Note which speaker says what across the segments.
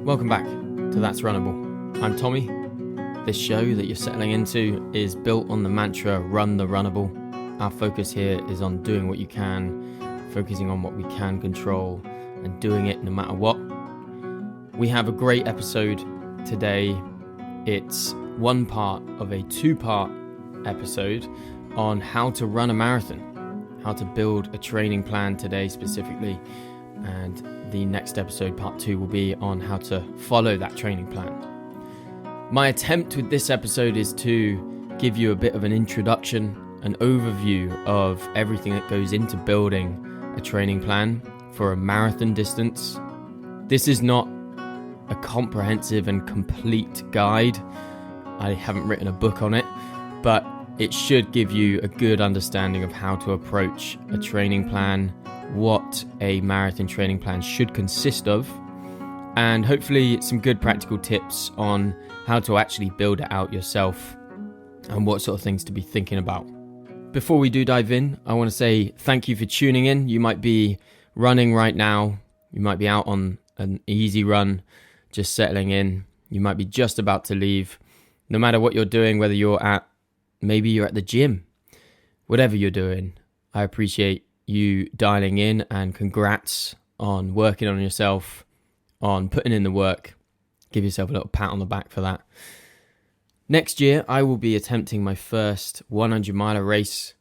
Speaker 1: Welcome back to That's Runnable. I'm Tommy. This show that you're settling into is built on the mantra, run the runnable. Our focus here is on doing what you can, focusing on what we can control, and doing it no matter what. We have a great episode today. It's one part of a two-part episode on how to run a marathon, how to build a training plan today specifically, and the next episode, part 2, will be on how to follow that training plan. My attempt with this episode is to give you a bit of an introduction, an overview of everything that goes into building a training plan for a marathon distance. This is not a comprehensive and complete guide. I haven't written a book on it, but it should give you a good understanding of how to approach a training plan, what a marathon training plan should consist of, and hopefully some good practical tips on how to actually build it out yourself and what sort of things to be thinking about. Before we do dive in, I want to say thank you for tuning in. You might be running right now. You might be out on an easy run, just settling in. You might be just about to leave. No matter what you're doing, whether maybe you're at the gym, whatever you're doing, I appreciate you dialing in, and congrats on working on yourself, on putting in the work. Give yourself a little pat on the back for that. Next year, I will be attempting my first 100-miler race.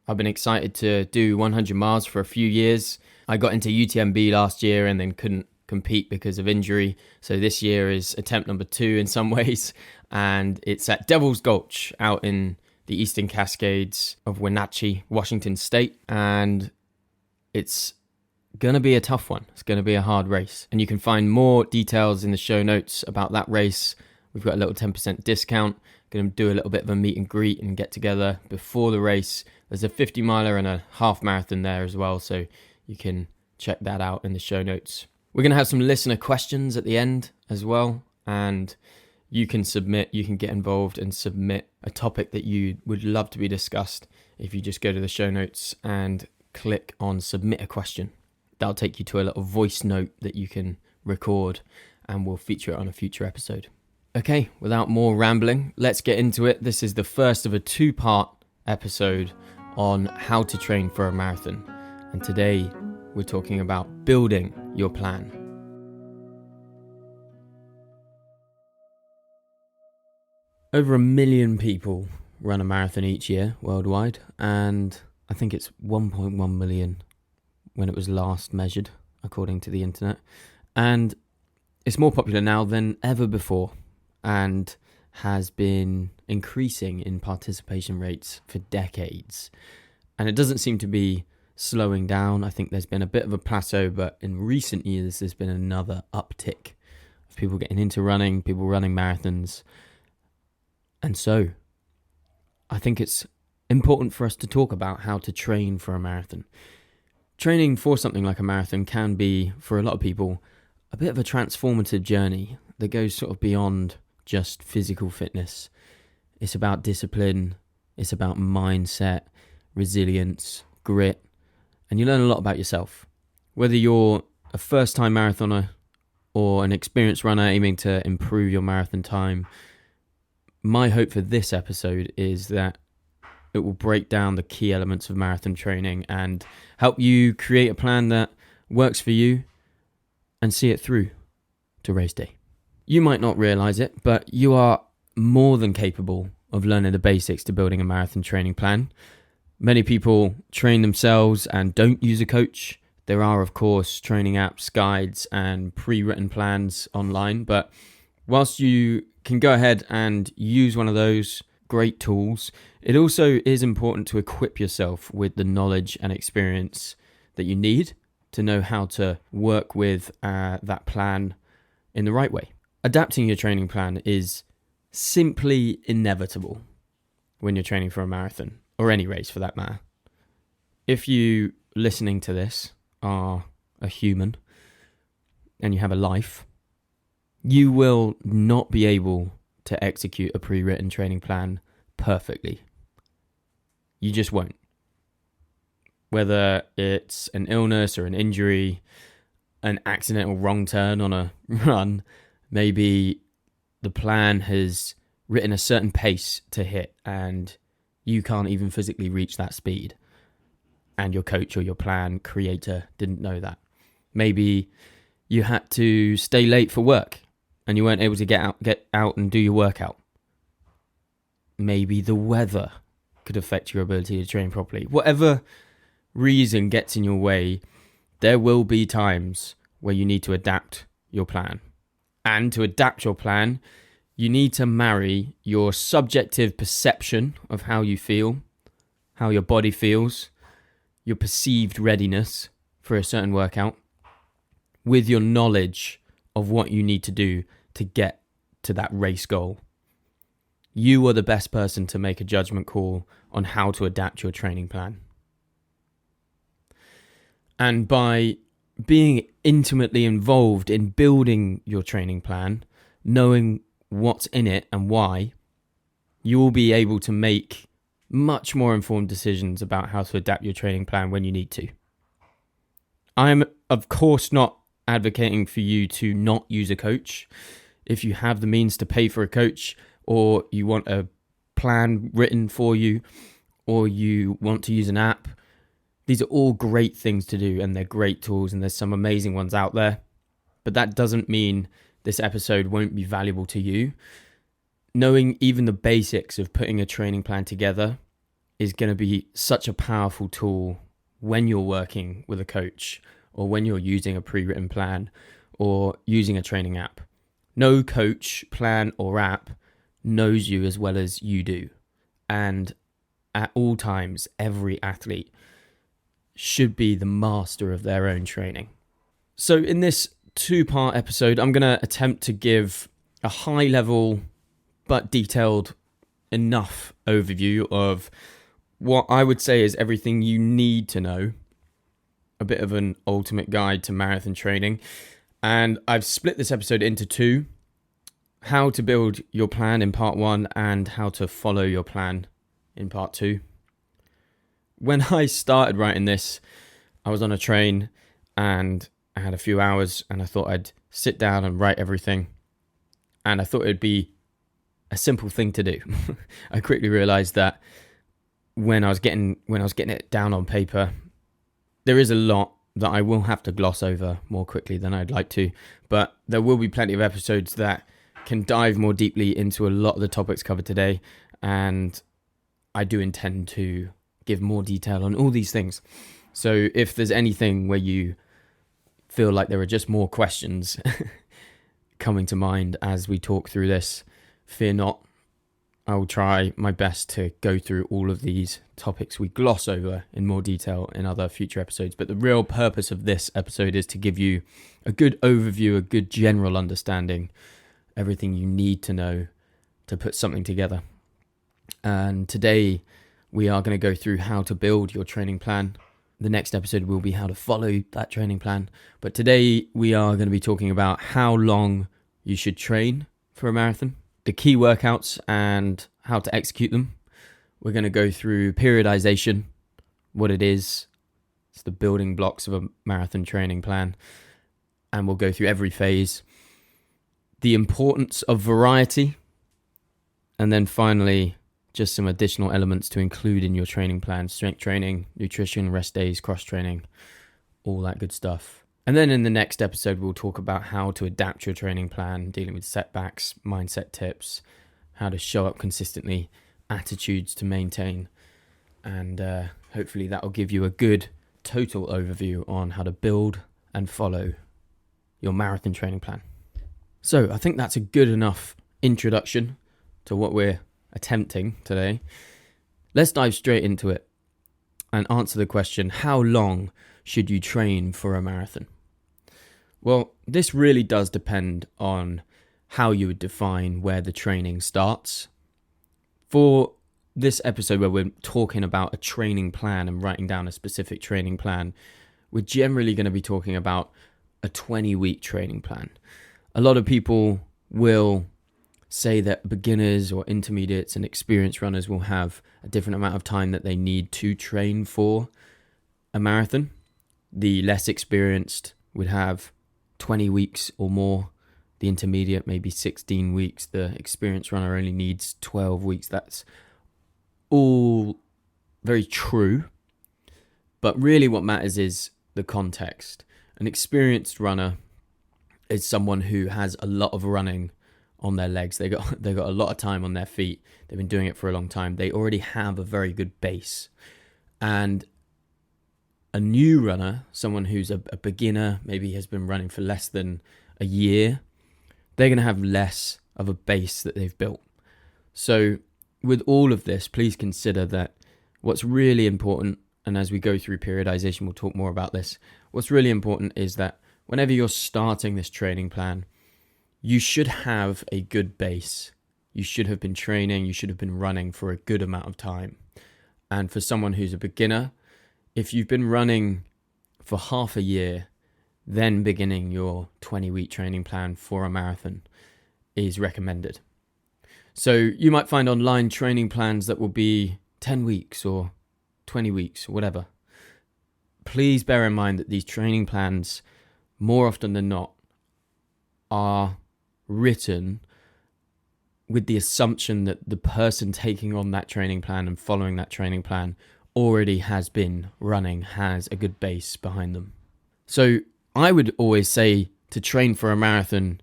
Speaker 1: I've been excited to do 100 miles for a few years. I got into UTMB last year and then couldn't compete because of injury. So this year is attempt number 2 in some ways. And it's at Devil's Gulch out in the Eastern Cascades of Wenatchee, Washington State. And it's going to be a tough one. It's going to be a hard race. And you can find more details in the show notes about that race. We've got a little 10% discount. Going to do a little bit of a meet and greet and get together before the race. There's a 50 miler and a half marathon there as well, so you can check that out in the show notes. We're going to have some listener questions at the end as well, and you can get involved and submit a topic that you would love to be discussed if you just go to the show notes and click on submit a question. That'll take you to a little voice note that you can record, and we'll feature it on a future episode. Okay, without more rambling, let's get into it. This is the first of a two-part episode on how to train for a marathon. And today we're talking about building your plan. Over 1 million people run a marathon each year worldwide, and I think it's 1.1 million when it was last measured, according to the internet. And it's more popular now than ever before, and has been increasing in participation rates for decades. And it doesn't seem to be slowing down. I think there's been a bit of a plateau, but in recent years there's been another uptick of people getting into running, people running marathons. And so I think it's important for us to talk about how to train for a marathon. Training for something like a marathon can be, for a lot of people, a bit of a transformative journey that goes sort of beyond just physical fitness. It's about discipline, it's about mindset, resilience, grit, and you learn a lot about yourself. Whether you're a first-time marathoner or an experienced runner aiming to improve your marathon time, my hope for this episode is that it will break down the key elements of marathon training and help you create a plan that works for you and see it through to race day. You might not realize it, but you are more than capable of learning the basics to building a marathon training plan. Many people train themselves and don't use a coach. There are, of course, training apps, guides, and pre-written plans online. But whilst you can go ahead and use one of those great tools, it also is important to equip yourself with the knowledge and experience that you need to know how to work with that plan in the right way. Adapting your training plan is simply inevitable when you're training for a marathon, or any race for that matter. If you listening to this are a human and you have a life, you will not be able to execute a pre-written training plan perfectly. You just won't. Whether it's an illness or an injury, an accidental wrong turn on a run, Maybe the plan has written a certain pace to hit and you can't even physically reach that speed. And your coach or your plan creator didn't know that. Maybe you had to stay late for work and you weren't able to get out and do your workout. Maybe the weather could affect your ability to train properly. Whatever reason gets in your way, there will be times where you need to adapt your plan. And to adapt your plan, you need to marry your subjective perception of how you feel, how your body feels, your perceived readiness for a certain workout, with your knowledge of what you need to do to get to that race goal. You are the best person to make a judgment call on how to adapt your training plan. And by being intimately involved in building your training plan, knowing what's in it and why, you will be able to make much more informed decisions about how to adapt your training plan when you need to. I'm, of course, not advocating for you to not use a coach. If you have the means to pay for a coach, or you want a plan written for you, or you want to use an app, these are all great things to do and they're great tools and there's some amazing ones out there. But that doesn't mean this episode won't be valuable to you. Knowing even the basics of putting a training plan together is going to be such a powerful tool when you're working with a coach or when you're using a pre-written plan or using a training app. No coach, plan or app knows you as well as you do. And at all times, every athlete should be the master of their own training. So in this 2-part episode, I'm going to attempt to give a high level but detailed enough overview of what I would say is everything you need to know, a bit of an ultimate guide to marathon training. And I've split this episode into 2, how to build your plan in part 1 and how to follow your plan in part 2. When I started writing this, I was on a train and I had a few hours and I thought I'd sit down and write everything. And I thought it'd be a simple thing to do. I quickly realized that when I was getting it down on paper, there is a lot that I will have to gloss over more quickly than I'd like to, but there will be plenty of episodes that can dive more deeply into a lot of the topics covered today, and I do intend to give more detail on all these things. So if there's anything where you feel like there are just more questions coming to mind as we talk through this, fear not. I will try my best to go through all of these topics we gloss over in more detail in other future episodes. But the real purpose of this episode is to give you a good overview, a good general understanding, everything you need to know to put something together. And today we are going to go through how to build your training plan. The next episode will be how to follow that training plan. But today we are going to be talking about how long you should train for a marathon, the key workouts and how to execute them. We're going to go through periodization, what it is. It's the building blocks of a marathon training plan. And we'll go through every phase. The importance of variety. And then finally, just some additional elements to include in your training plan. Strength training, nutrition, rest days, cross training, all that good stuff. And then in the next episode, we'll talk about how to adapt your training plan, dealing with setbacks, mindset tips, how to show up consistently, attitudes to maintain. And hopefully that will give you a good total overview on how to build and follow your marathon training plan. So I think that's a good enough introduction to what we're attempting today. Let's dive straight into it and answer the question, how long should you train for a marathon? Well, this really does depend on how you would define where the training starts. For this episode where we're talking about a training plan and writing down a specific training plan, we're generally going to be talking about a 20-week training plan. A lot of people will say that beginners or intermediates and experienced runners will have a different amount of time that they need to train for a marathon. The less experienced would have 20 weeks or more The intermediate, maybe 16 weeks. The experienced runner only needs 12 weeks. That's all very true. But really what matters is the context. An experienced runner is someone who has a lot of running on their legs. They got a lot of time on their feet. They've been doing it for a long time. They already have a very good base. And a new runner, someone who's a beginner, maybe has been running for less than a year, they're going to have less of a base that they've built. So with all of this, please consider that what's really important, and as we go through periodization, we'll talk more about this. What's really important is that whenever you're starting this training plan, you should have a good base. You should have been training, you should have been running for a good amount of time. And for someone who's a beginner, if you've been running for half a year, then beginning your 20-week training plan for a marathon is recommended. So you might find online training plans that will be 10 weeks or 20 weeks, whatever. Please bear in mind that these training plans, more often than not, are written with the assumption that the person taking on that training plan and following that training plan already has been running, has a good base behind them. So I would always say to train for a marathon,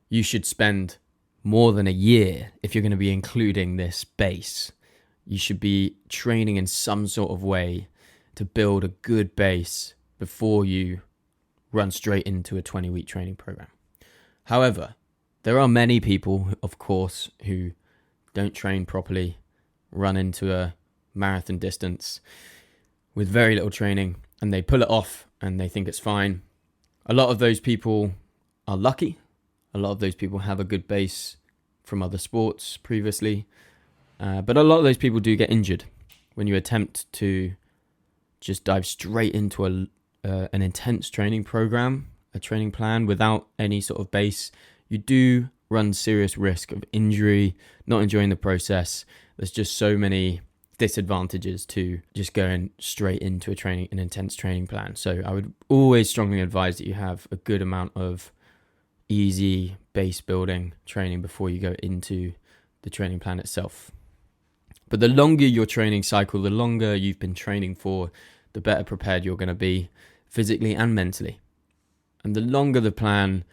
Speaker 1: you should spend more than a year if you're going to be including this base. You should be training in some sort of way to build a good base before you run straight into a 20-week training program. However, there are many people, of course, who don't train properly, run into a marathon distance with very little training, and they pull it off and they think it's fine. A lot of those people are lucky. A lot of those people have a good base from other sports previously. But a lot of those people do get injured when you attempt to just dive straight into an intense training program, a training plan without any sort of base. You do run serious risk of injury, not enjoying the process. There's just so many disadvantages to just going straight into an intense training plan. So I would always strongly advise that you have a good amount of easy base building training before you go into the training plan itself. But the longer your training cycle, the longer you've been training for, the better prepared you're going to be physically and mentally. And the longer the plan,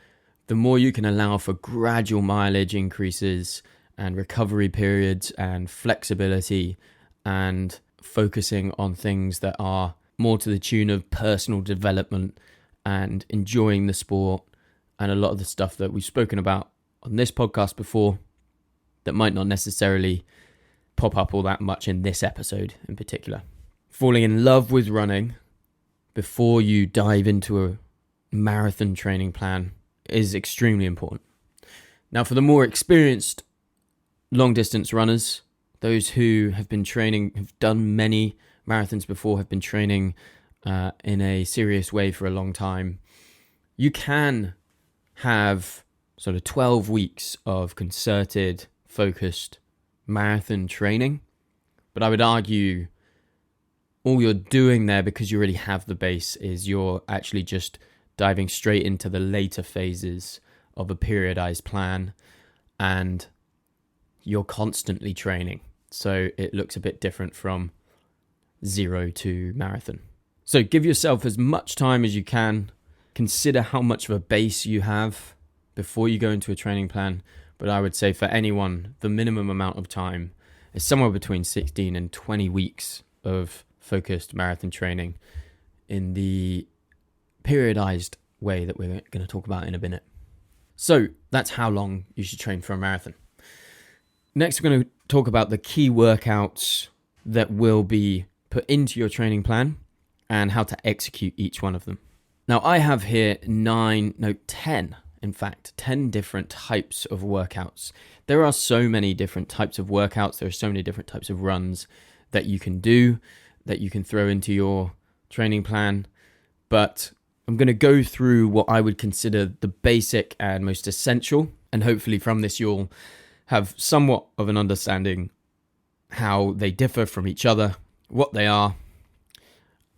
Speaker 1: the more you can allow for gradual mileage increases and recovery periods and flexibility and focusing on things that are more to the tune of personal development and enjoying the sport and a lot of the stuff that we've spoken about on this podcast before that might not necessarily pop up all that much in this episode in particular. Falling in love with running before you dive into a marathon training plan is extremely important. Now, for the more experienced long distance runners, those who have been training, have done many marathons before, have been training in a serious way for a long time, you can have sort of 12 weeks of concerted, focused marathon training. But I would argue all you're doing there, because you already have the base, is you're actually just diving straight into the later phases of a periodized plan, and you're constantly training. So it looks a bit different from 0 to marathon. So give yourself as much time as you can. Consider how much of a base you have before you go into a training plan. But I would say for anyone, the minimum amount of time is somewhere between 16 and 20 weeks of focused marathon training in the periodized way that we're going to talk about in a minute. So that's how long you should train for a marathon. Next, we're going to talk about the key workouts that will be put into your training plan and how to execute each one of them. Now, I have here 10 different types of workouts. There are so many different types of workouts. There are so many different types of runs that you can do, that you can throw into your training plan. But I'm going to go through what I would consider the basic and most essential. And hopefully from this, you'll have somewhat of an understanding how they differ from each other, what they are,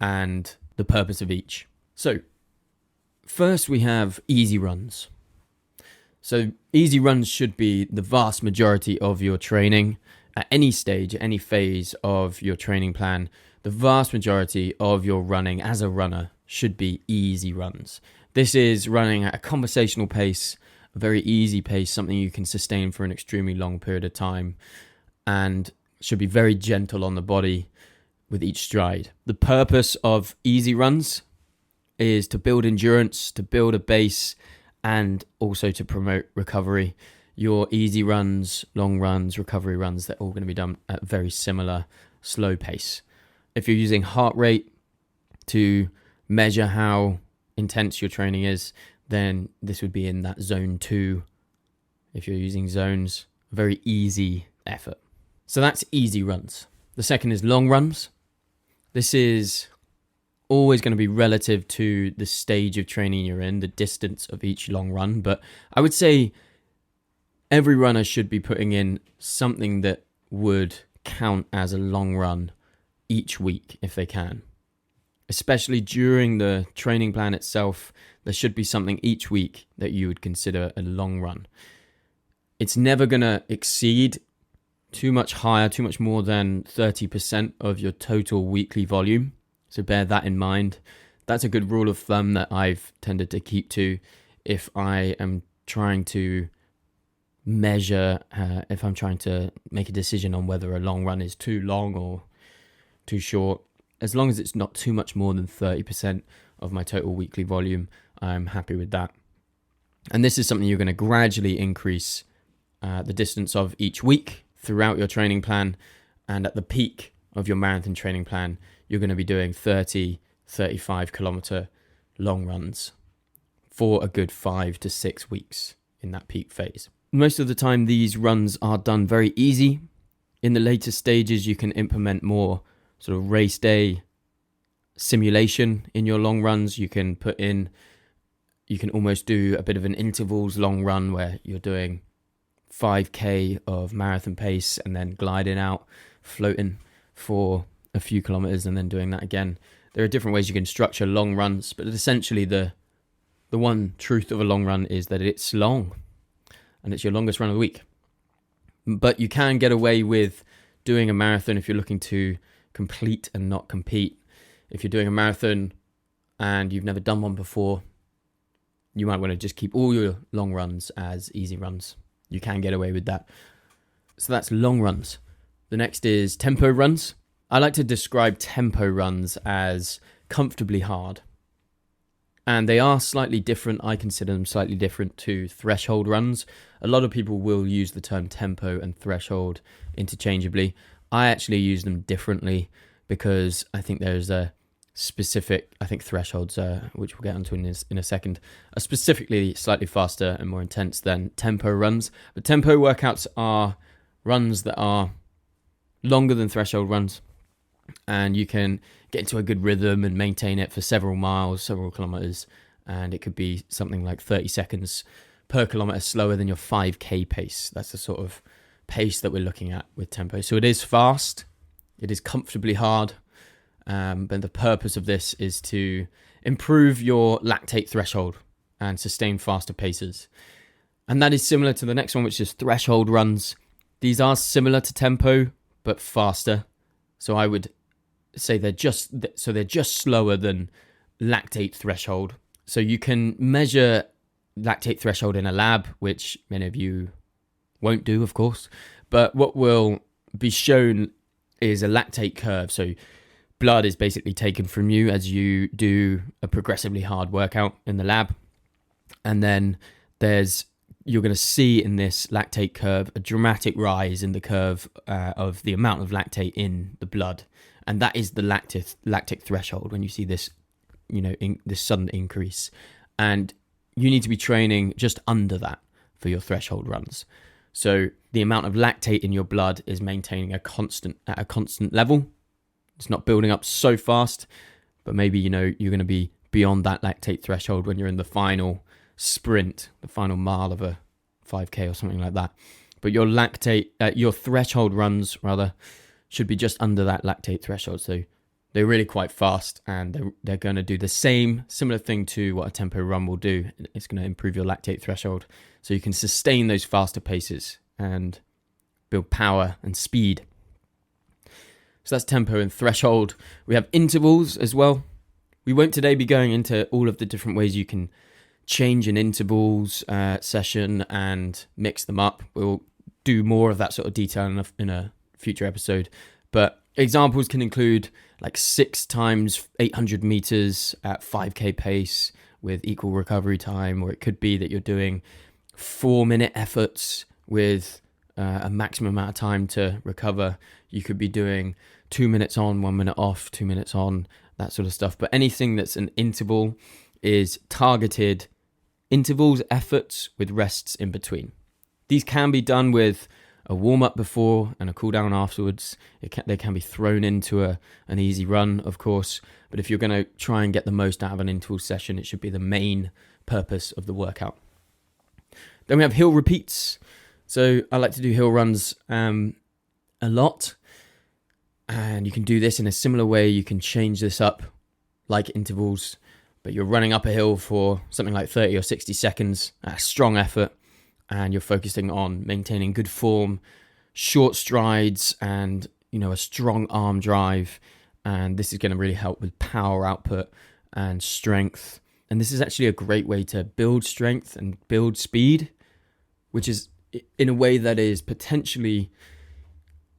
Speaker 1: and the purpose of each. So first we have easy runs. So easy runs should be the vast majority of your training at any stage, any phase of your training plan. The vast majority of your running as a runner should be easy runs. This is running at a conversational pace, a very easy pace, something you can sustain for an extremely long period of time, and should be very gentle on the body with each stride. The purpose of easy runs is to build endurance, to build a base, and also to promote recovery. Your easy runs, long runs, recovery runs, they're all going to be done at a very similar slow pace. If you're using heart rate to measure how intense your training is, then this would be in that zone 2. If you're using zones, very easy effort. So that's easy runs. The second is long runs. This is always going to be relative to the stage of training you're in, the distance of each long run. But I would say every runner should be putting in something that would count as a long run each week if they can. Especially during the training plan itself, there should be something each week that you would consider a long run. It's never going to exceed too much higher, too much more than 30% of your total weekly volume. So bear that in mind. That's a good rule of thumb that I've tended to keep to if I am trying to measure, if I'm trying to make a decision on whether a long run is too long or too short. As long as it's not too much more than 30% of my total weekly volume, I'm happy with that. And this is something you're going to gradually increase the distance of each week throughout your training plan. And at the peak of your marathon training plan, you're going to be doing 30, 35 kilometer long runs for a good 5 to 6 weeks in that peak phase. Most of the time, these runs are done very easy. In the later stages, you can implement more sort of race day simulation in your long runs. You can almost do a bit of an intervals long run where you're doing 5k of marathon pace and then gliding out, floating for a few kilometers and then doing that again. There are different ways you can structure long runs, but essentially the one truth of a long run is that it's long and it's your longest run of the week. But you can get away with doing a marathon if you're looking to complete and not compete. If you're doing a marathon and you've never done one before, you might want to just keep all your long runs as easy runs. You can get away with that. So that's long runs. The next is tempo runs. I like to describe tempo runs as comfortably hard. And they are slightly different. I consider them slightly different to threshold runs. A lot of people will use the term tempo and threshold interchangeably. I actually use them differently because I think there's a specific, thresholds, which we'll get onto in a second, are specifically slightly faster and more intense than tempo runs. But tempo workouts are runs that are longer than threshold runs, and you can get into a good rhythm and maintain it for several miles, several kilometers, and it could be something like 30 seconds per kilometer slower than your 5k pace. That's the sort of pace that we're looking at with tempo. So it is fast, it is comfortably hard, but the purpose of this is to improve your lactate threshold and sustain faster paces. And that is similar to the next one, which is threshold runs. These are similar to tempo, but faster. So I would say they're just slower than lactate threshold. So you can measure lactate threshold in a lab, which many of you won't do, of course. But what will be shown is a lactate curve. So blood is basically taken from you as you do a progressively hard workout in the lab. And then you're going to see in this lactate curve a dramatic rise in the curve of the amount of lactate in the blood. And that is the lactic threshold when you see this, this sudden increase. And you need to be training just under that for your threshold runs. So the amount of lactate in your blood is maintaining at a constant level. It's not building up so fast, but maybe, you're going to be beyond that lactate threshold when you're in the final sprint, the final mile of a 5k or something like that. But your threshold runs rather should be just under that lactate threshold. So They're really quite fast, and they're going to do the similar thing to what a tempo run will do. It's going to improve your lactate threshold, so you can sustain those faster paces and build power and speed. So that's tempo and threshold. We have intervals as well. We won't today be going into all of the different ways you can change an intervals session and mix them up. We'll do more of that sort of detail in a future episode. But examples can include like 6 times 800 meters at 5k pace with equal recovery time, or it could be that you're doing 4-minute efforts with a maximum amount of time to recover. You could be doing 2 minutes on, 1 minute off, 2 minutes on, that sort of stuff. But anything that's an interval is targeted intervals, efforts with rests in between. These can be done with a warm-up before and a cool-down afterwards. They can be thrown into an easy run, of course. But if you're going to try and get the most out of an interval session, it should be the main purpose of the workout. Then we have hill repeats. So I like to do hill runs a lot. And you can do this in a similar way. You can change this up like intervals, but you're running up a hill for something like 30 or 60 seconds at a strong effort. And you're focusing on maintaining good form, short strides, and a strong arm drive. And this is going to really help with power output and strength. And this is actually a great way to build strength and build speed, which is in a way that is potentially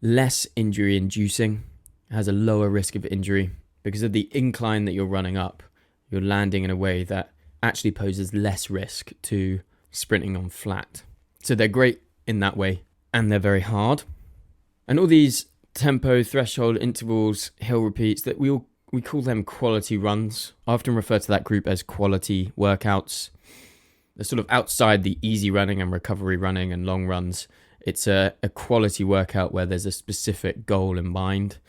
Speaker 1: less injury inducing, has a lower risk of injury because of the incline that you're running up. You're landing in a way that actually poses less risk to sprinting on flat. So they're great in that way, and they're very hard. And all these tempo, threshold, intervals, hill repeats, that we call them quality runs. I often refer to that group as quality workouts. They're sort of outside the easy running and recovery running and long runs. It's a quality workout where there's a specific goal in mind,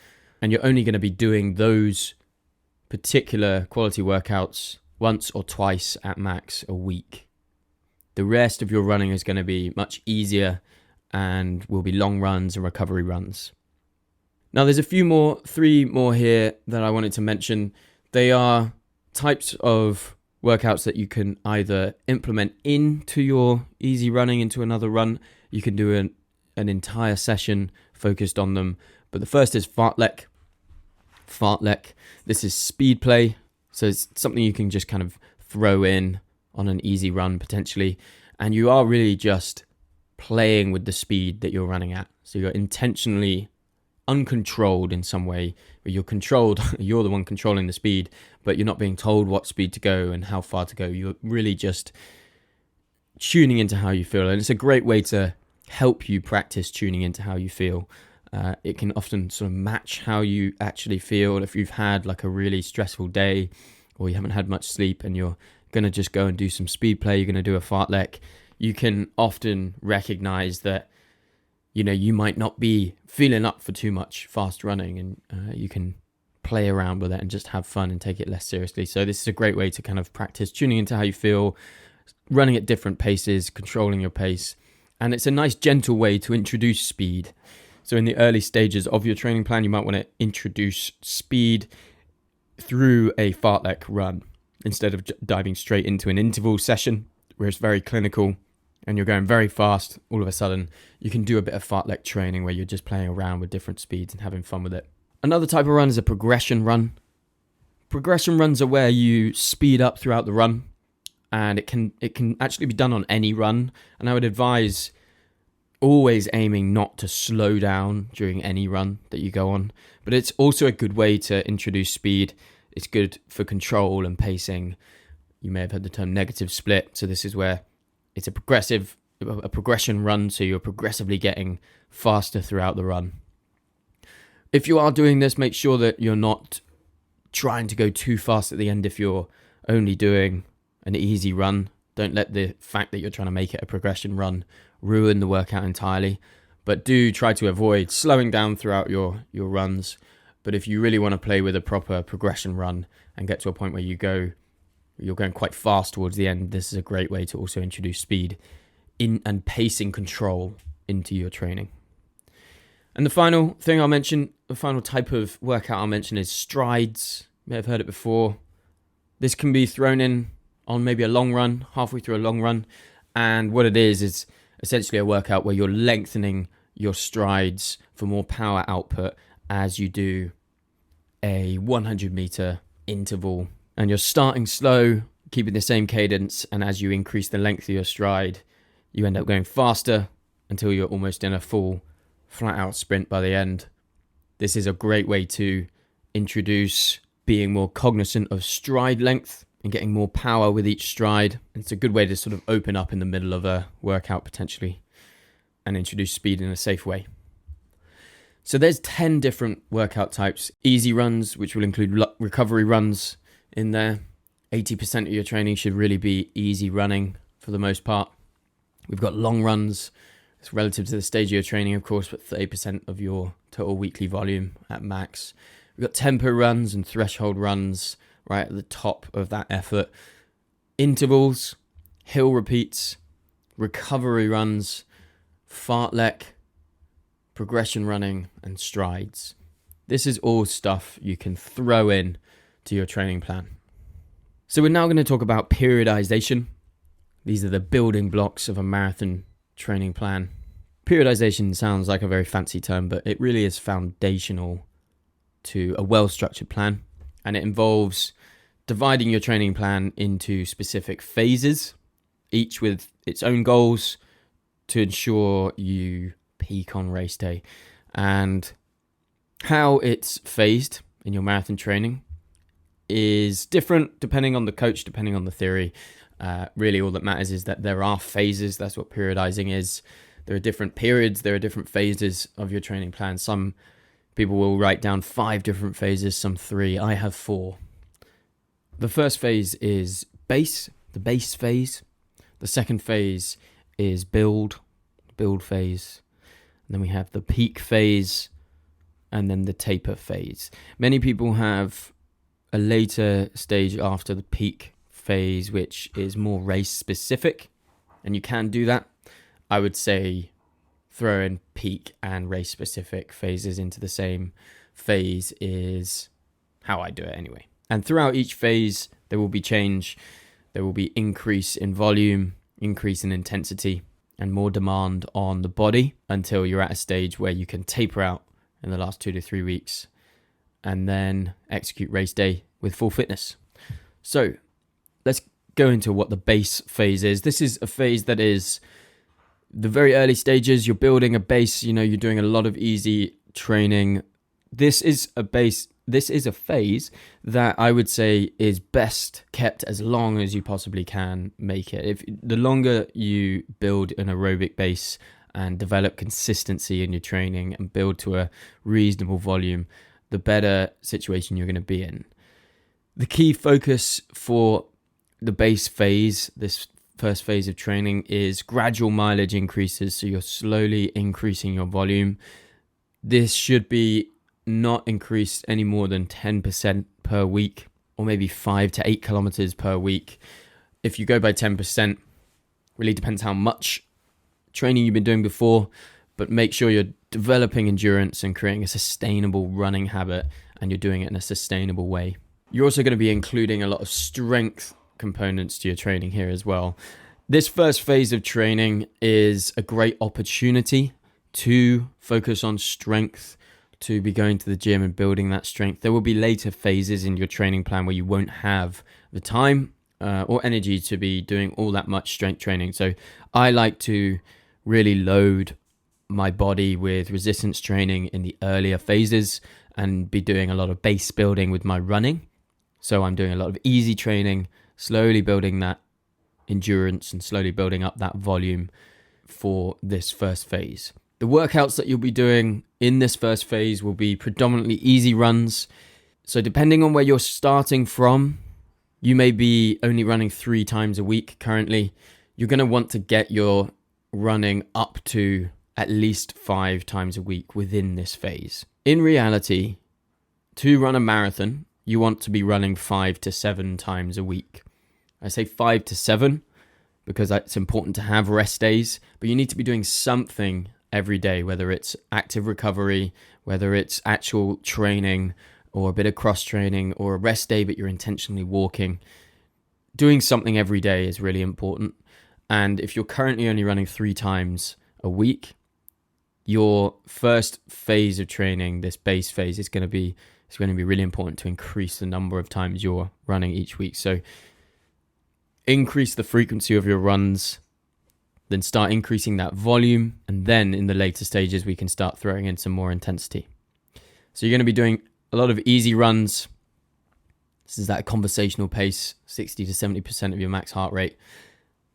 Speaker 1: and you're only going to be doing those particular quality workouts once or twice at max a week. The rest of your running is going to be much easier and will be long runs and recovery runs. Now there's 3 more here that I wanted to mention. They are types of workouts that you can either implement into your easy running, into another run. You can do an entire session focused on them. But the first is fartlek. Fartlek. This is speed play. So it's something you can just kind of throw in on an easy run potentially, and you are really just playing with the speed that you're running at. So you're intentionally uncontrolled in some way, where you're controlled, you're the one controlling the speed, but you're not being told what speed to go and how far to go. You're really just tuning into how you feel, and it's a great way to help you practice tuning into how you feel. It can often sort of match how you actually feel. If you've had like a really stressful day, or you haven't had much sleep and you're going to just go and do some speed play, you're going to do a fartlek, you can often recognize that you might not be feeling up for too much fast running, and you can play around with it and just have fun and take it less seriously. So this is a great way to kind of practice tuning into how you feel, running at different paces, controlling your pace, and it's a nice gentle way to introduce speed. So in the early stages of your training plan, you might want to introduce speed through a fartlek run instead of diving straight into an interval session where it's very clinical and you're going very fast. All of a sudden, you can do a bit of fartlek training where you're just playing around with different speeds and having fun with it. Another type of run is a progression run. Progression runs are where you speed up throughout the run, and it can actually be done on any run. And I would advise always aiming not to slow down during any run that you go on. But it's also a good way to introduce speed. It's good for control and pacing. You may have heard the term negative split. So this is where it's a progression run. So you're progressively getting faster throughout the run. If you are doing this, make sure that you're not trying to go too fast at the end. If you're only doing an easy run, don't let the fact that you're trying to make it a progression run ruin the workout entirely. But do try to avoid slowing down throughout your runs. But if you really want to play with a proper progression run and get to a point where you're going quite fast towards the end, this is a great way to also introduce speed in and pacing control into your training. And the final thing I'll mention, the final type of workout I'll mention is strides. You may have heard it before. This can be thrown in on maybe a long run, halfway through a long run. And what it is essentially a workout where you're lengthening your strides for more power output as you do a 100 meter interval. And you're starting slow, keeping the same cadence. And as you increase the length of your stride, you end up going faster until you're almost in a full flat out sprint by the end. This is a great way to introduce being more cognizant of stride length and getting more power with each stride. It's a good way to sort of open up in the middle of a workout potentially and introduce speed in a safe way. So there's 10 different workout types. Easy runs, which will include recovery runs in there. 80% of your training should really be easy running for the most part. We've got long runs. It's relative to the stage of your training, of course, but 30% of your total weekly volume at max. We've got tempo runs and threshold runs right at the top of that effort. Intervals, hill repeats, recovery runs, fartlek, progression running, and strides. This is all stuff you can throw in to your training plan. So we're now going to talk about periodization. These are the building blocks of a marathon training plan. Periodization sounds like a very fancy term, but it really is foundational to a well-structured plan. And it involves dividing your training plan into specific phases, each with its own goals to ensure you peak on race day. And how it's phased in your marathon training is different depending on the coach, depending on the theory. Really all that matters is that there are phases. That's what periodizing is. There are different periods, there are different phases of your training plan. Some people will write down 5 different phases, some 3. I have 4. The first phase is base, the base phase. The second phase is build phase. And then we have the peak phase and then the taper phase. Many people have a later stage after the peak phase, which is more race specific, and you can do that. I would say throw in peak and race specific phases into the same phase is how I do it anyway. And throughout each phase, there will be change. There will be increase in volume, increase in intensity, and more demand on the body until you're at a stage where you can taper out in the last 2 to 3 weeks and then execute race day with full fitness. So let's go into what the base phase is. This is a phase that is the very early stages. You're building a base, you're doing a lot of easy training. This is a phase that I would say is best kept as long as you possibly can make it. If the longer you build an aerobic base and develop consistency in your training and build to a reasonable volume, the better situation you're going to be in. The key focus for the base phase, this first phase of training, is gradual mileage increases. So you're slowly increasing your volume. This should be not increased any more than 10% per week, or maybe 5 to 8 kilometers per week. If you go by 10%, really depends how much training you've been doing before, but make sure you're developing endurance and creating a sustainable running habit, and you're doing it in a sustainable way. You're also going to be including a lot of strength components to your training here as well. This first phase of training is a great opportunity to focus on strength, to be going to the gym and building that strength. There will be later phases in your training plan where you won't have the time or energy to be doing all that much strength training. So I like to really load my body with resistance training in the earlier phases and be doing a lot of base building with my running. So I'm doing a lot of easy training, slowly building that endurance and slowly building up that volume for this first phase. The workouts that you'll be doing in this first phase will be predominantly easy runs. So depending on where you're starting from, you may be only running 3 times a week currently. You're going to want to get your running up to at least 5 times a week within this phase. In reality, to run a marathon, you want to be running 5 to 7 times a week. I say 5 to 7 because it's important to have rest days, but you need to be doing something every day, whether it's active recovery, whether it's actual training or a bit of cross training or a rest day, but you're intentionally walking. Doing something every day is really important. And if you're currently only running 3 times a week, your first phase of training, this base phase, is going to be really important to increase the number of times you're running each week. So increase the frequency of your runs, then start increasing that volume, and then in the later stages we can start throwing in some more intensity. So you're going to be doing a lot of easy runs. This is that conversational pace, 60 to 70% of your max heart rate.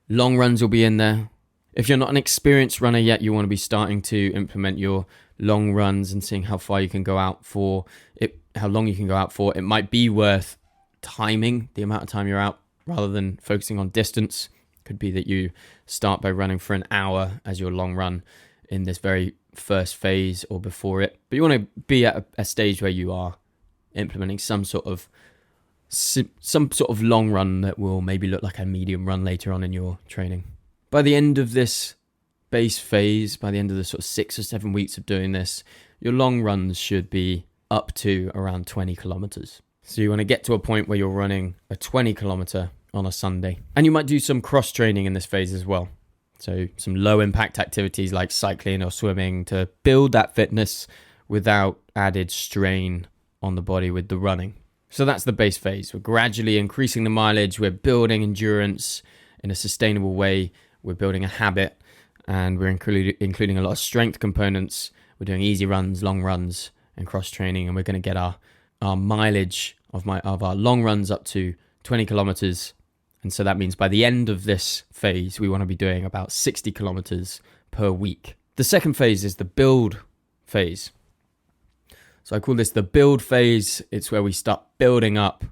Speaker 1: Long runs will be in there. If you're not an experienced runner yet, you want to be starting to implement your long runs and seeing how far you can go out for it, how long you can go out for. It might be worth timing the amount of time you're out rather than focusing on distance. Could be that you start by running for an hour as your long run in this very first phase or before it. But you want to be at a stage where you are implementing some sort of long run that will maybe look like a medium run later on in your training. By the end of this base phase, by the end of the sort of 6 or 7 weeks of doing this, your long runs should be up to around 20 kilometers. So you want to get to a point where you're running a 20 kilometer on a Sunday. And you might do some cross training in this phase as well. So some low impact activities like cycling or swimming to build that fitness without added strain on the body with the running. So that's the base phase. We're gradually increasing the mileage. We're building endurance in a sustainable way. We're building a habit, and we're including a lot of strength components. We're doing easy runs, long runs, and cross training, and we're going to get our mileage of our long runs up to 20 kilometers. And so that means by the end of this phase, we want to be doing about 60 kilometers per week. The second phase is the build phase. So I call this the build phase. It's where we start building up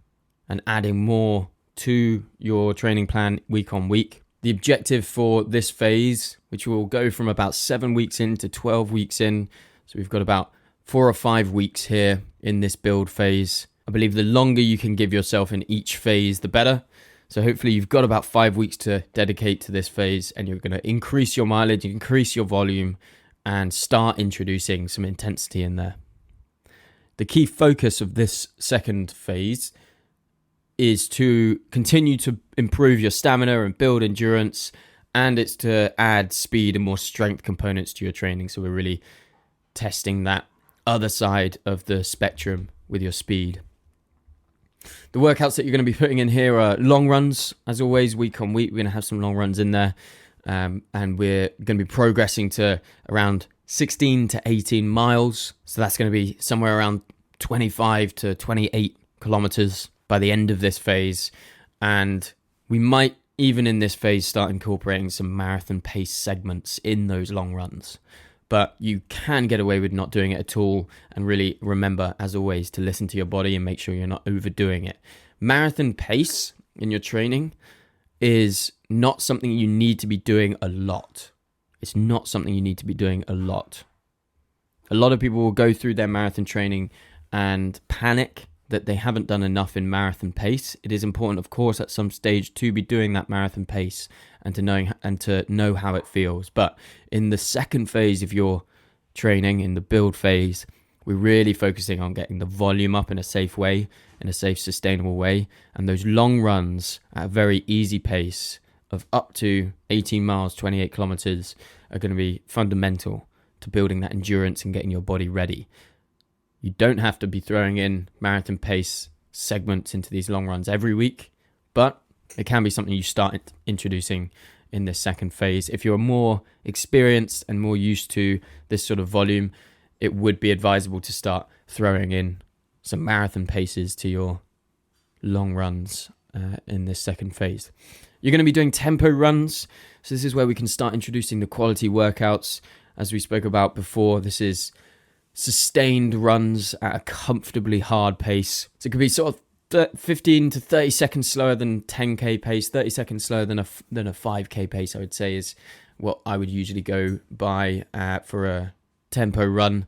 Speaker 1: and adding more to your training plan week on week. The objective for this phase, which will go from about 7 weeks in to 12 weeks in. So we've got about 4 or 5 weeks here in this build phase. I believe the longer you can give yourself in each phase, the better. So hopefully you've got about 5 weeks to dedicate to this phase, and you're going to increase your mileage, increase your volume, and start introducing some intensity in there. The key focus of this second phase is to continue to improve your stamina and build endurance, and it's to add speed and more strength components to your training. So we're really testing that other side of the spectrum with your speed. The workouts that you're going to be putting in here are long runs. As always, week on week, we're going to have some long runs in there, and we're going to be progressing to around 16 to 18 miles. So that's going to be somewhere around 25 to 28 kilometers by the end of this phase. And we might even in this phase start incorporating some marathon pace segments in those long runs. But you can get away with not doing it at all. And really remember, as always, to listen to your body and make sure you're not overdoing it. Marathon pace in your training is not something you need to be doing a lot. It's not something you need to be doing a lot. A lot of people will go through their marathon training and panic that they haven't done enough in marathon pace. It is important, of course, at some stage to be doing that marathon pace and to know how it feels. But in the second phase of your training, in the build phase, we're really focusing on getting the volume up in a safe way, in a safe, sustainable way. And those long runs at a very easy pace of up to 18 miles, 28 kilometers are going to be fundamental to building that endurance and getting your body ready. You don't have to be throwing in marathon pace segments into these long runs every week, but it can be something you start introducing in this second phase. If you're more experienced and more used to this sort of volume, it would be advisable to start throwing in some marathon paces to your long runs in this second phase. You're going to be doing tempo runs. So this is where we can start introducing the quality workouts. As we spoke about before, this is sustained runs at a comfortably hard pace. So it could be sort of 15 to 30 seconds slower than 10k pace, 30 seconds slower than a 5k pace, I would say, is what I would usually go by for a tempo run.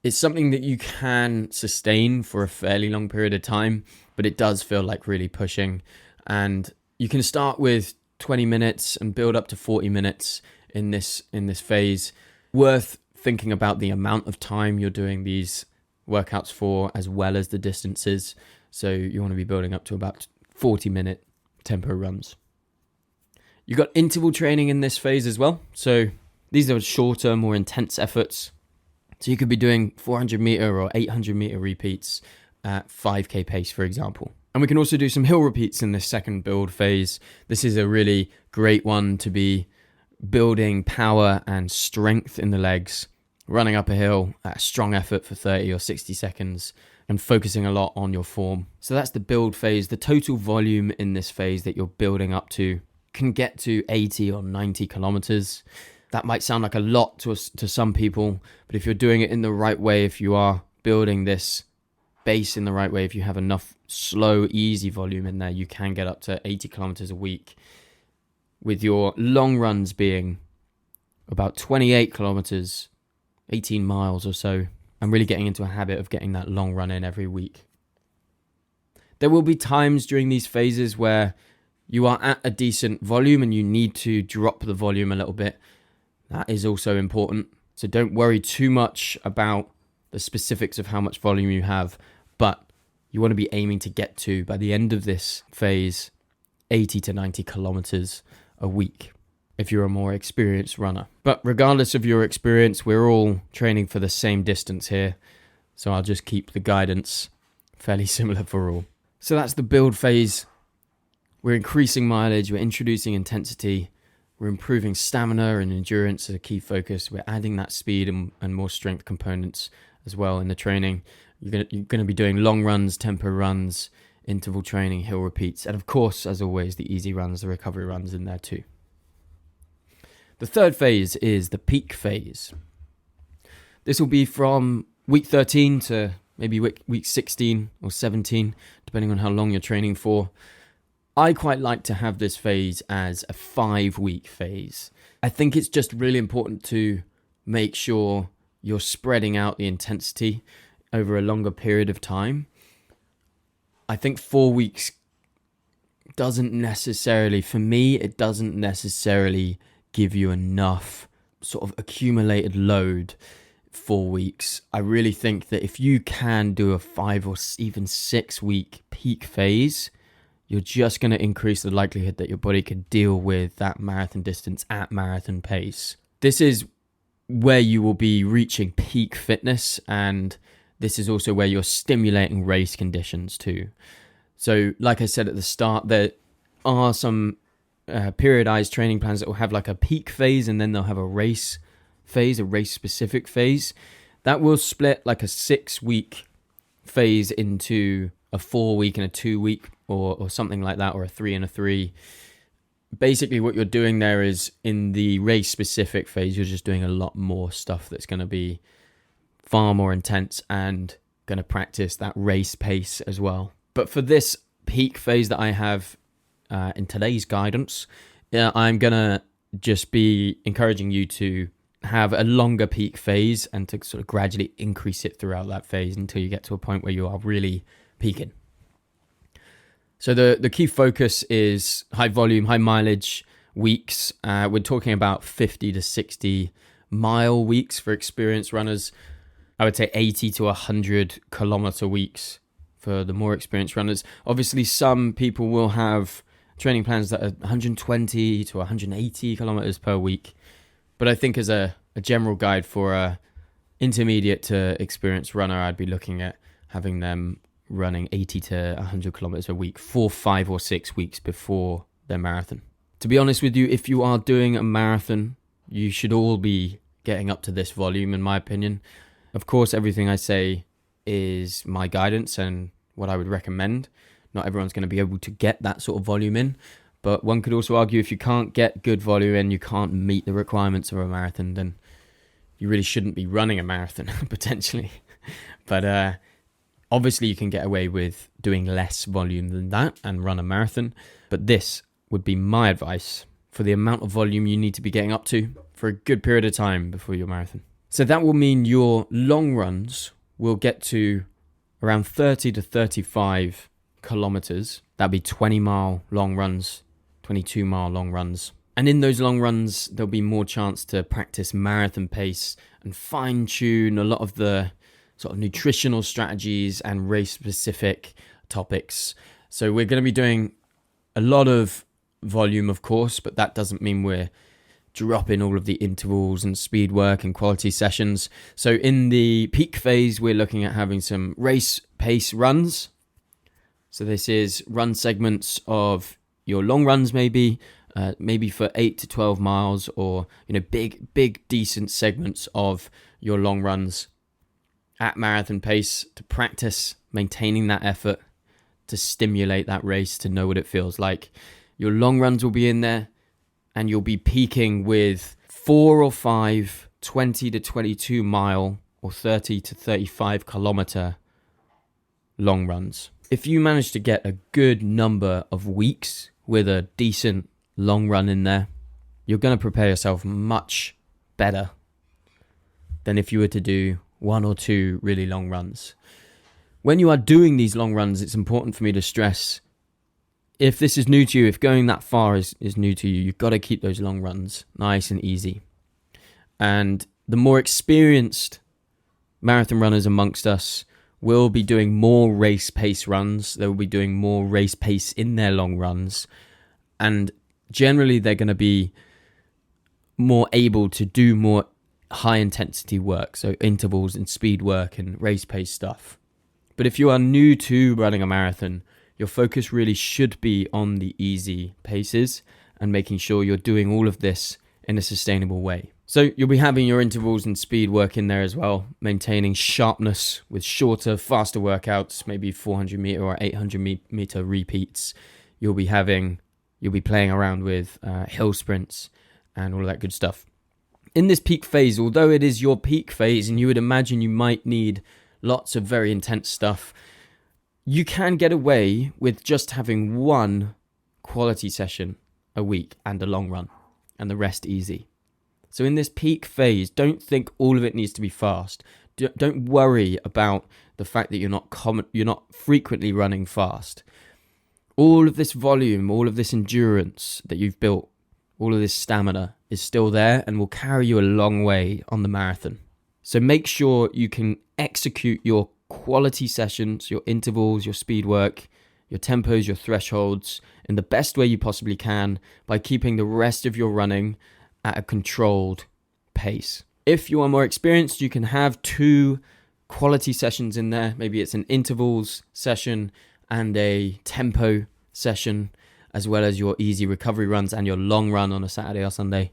Speaker 1: It's something that you can sustain for a fairly long period of time, but it does feel like really pushing. And you can start with 20 minutes and build up to 40 minutes in this phase. Worth thinking about the amount of time you're doing these workouts for, as well as the distances. So you want to be building up to about 40-minute tempo runs. You got interval training in this phase as well. So these are shorter, more intense efforts. So you could be doing 400 meter or 800 meter repeats at 5k pace, for example. And we can also do some hill repeats in this second build phase. This is a really great one to be building power and strength in the legs, running up a hill at a strong effort for 30 or 60 seconds and focusing a lot on your form. So that's the build phase. The total volume in this phase that you're building up to can get to 80 or 90 kilometers. That might sound like a lot to some people, but if you're doing it in the right way, if you are building this base in the right way, if you have enough slow, easy volume in there, you can get up to 80 kilometers a week, with your long runs being about 28 kilometers, 18 miles or so, and really getting into a habit of getting that long run in every week. There will be times during these phases where you are at a decent volume and you need to drop the volume a little bit. That is also important. So don't worry too much about the specifics of how much volume you have, but you want to be aiming to get to, by the end of this phase, 80 to 90 kilometers a week if you're a more experienced runner. But regardless of your experience, we're all training for the same distance here. So I'll just keep the guidance fairly similar for all. So that's the build phase. We're increasing mileage, we're introducing intensity, we're improving stamina and endurance as a key focus. We're adding that speed and more strength components as well in the training. You're going to be doing long runs, tempo runs, interval training, hill repeats, and of course, as always, the easy runs, the recovery runs in there too. The third phase is the peak phase. This will be from week 13 to maybe week 16 or 17, depending on how long you're training for. I quite like to have this phase as a 5-week phase. I think it's just really important to make sure you're spreading out the intensity over a longer period of time. I think 4 weeks doesn't necessarily, for me, it doesn't necessarily give you enough sort of accumulated load. 4 weeks. I really think that if you can do a 5 or even 6 week peak phase, you're just going to increase the likelihood that your body can deal with that marathon distance at marathon pace. This is where you will be reaching peak fitness, and this is also where you're stimulating race conditions too. So like I said at the start, there are some periodized training plans that will have like a peak phase and then they'll have a race phase, a race specific phase. That will split like a 6-week phase into a 4-week and a 2-week or something like that, or a 3 and a 3. Basically what you're doing there is, in the race specific phase, you're just doing a lot more stuff that's going to be far more intense and going to practice that race pace as well. But for this peak phase that I have in today's guidance, I'm going to just be encouraging you to have a longer peak phase and to sort of gradually increase it throughout that phase until you get to a point where you are really peaking. So the key focus is high volume, high mileage weeks. We're talking about 50 to 60 mile weeks for experienced runners. I would say 80 to 100 kilometer weeks for the more experienced runners. Obviously, some people will have training plans that are 120 to 180 kilometers per week. But I think as a general guide for a intermediate to experienced runner, I'd be looking at having them running 80 to 100 kilometers a week for 5 or 6 weeks before their marathon. To be honest with you, if you are doing a marathon, you should all be getting up to this volume, in my opinion. Of course, everything I say is my guidance and what I would recommend. Not everyone's going to be able to get that sort of volume in. But one could also argue if you can't get good volume in, you can't meet the requirements of a marathon, then you really shouldn't be running a marathon, potentially. But obviously you can get away with doing less volume than that and run a marathon. But this would be my advice for the amount of volume you need to be getting up to for a good period of time before your marathon. So that will mean your long runs will get to around 30 to 35 kilometers. That'd be 20-mile long runs, 22-mile long runs. And in those long runs, there'll be more chance to practice marathon pace and fine tune a lot of the sort of nutritional strategies and race specific topics. So we're going to be doing a lot of volume, of course, but that doesn't mean we're dropping all of the intervals and speed work and quality sessions. So in the peak phase, we're looking at having some race pace runs. So this is run segments of your long runs, maybe for 8 to 12 miles, or big decent segments of your long runs at marathon pace to practice maintaining that effort, to stimulate that race, to know what it feels like. Your long runs will be in there, and you'll be peaking with 4 or 5 20 to 22 mile or 30 to 35 kilometer long runs. If you manage to get a good number of weeks with a decent long run in there, you're going to prepare yourself much better than if you were to do 1 or 2 really long runs. When you are doing these long runs, it's important for me to stress, if this is new to you, if going that far is new to you, you've got to keep those long runs nice and easy. And the more experienced marathon runners amongst us will be doing more race pace runs. They will be doing more race pace in their long runs. And generally, they're going to be more able to do more high intensity work. So intervals and speed work and race pace stuff. But if you are new to running a marathon, your focus really should be on the easy paces and making sure you're doing all of this in a sustainable way. So you'll be having your intervals and speed work in there as well, maintaining sharpness with shorter, faster workouts, maybe 400 meter or 800 meter repeats. You'll be playing around with hill sprints and all of that good stuff. In this peak phase, although it is your peak phase and you would imagine you might need lots of very intense stuff, you can get away with just having 1 quality session a week and a long run, and the rest easy. So in this peak phase, don't think all of it needs to be fast. Don't worry about the fact that you're not frequently running fast. All of this volume, all of this endurance that you've built, all of this stamina is still there and will carry you a long way on the marathon. So make sure you can execute your quality sessions, your intervals, your speed work, your tempos, your thresholds in the best way you possibly can by keeping the rest of your running at a controlled pace. If you are more experienced, you can have 2 quality sessions in there. Maybe it's an intervals session and a tempo session, as well as your easy recovery runs and your long run on a Saturday or Sunday.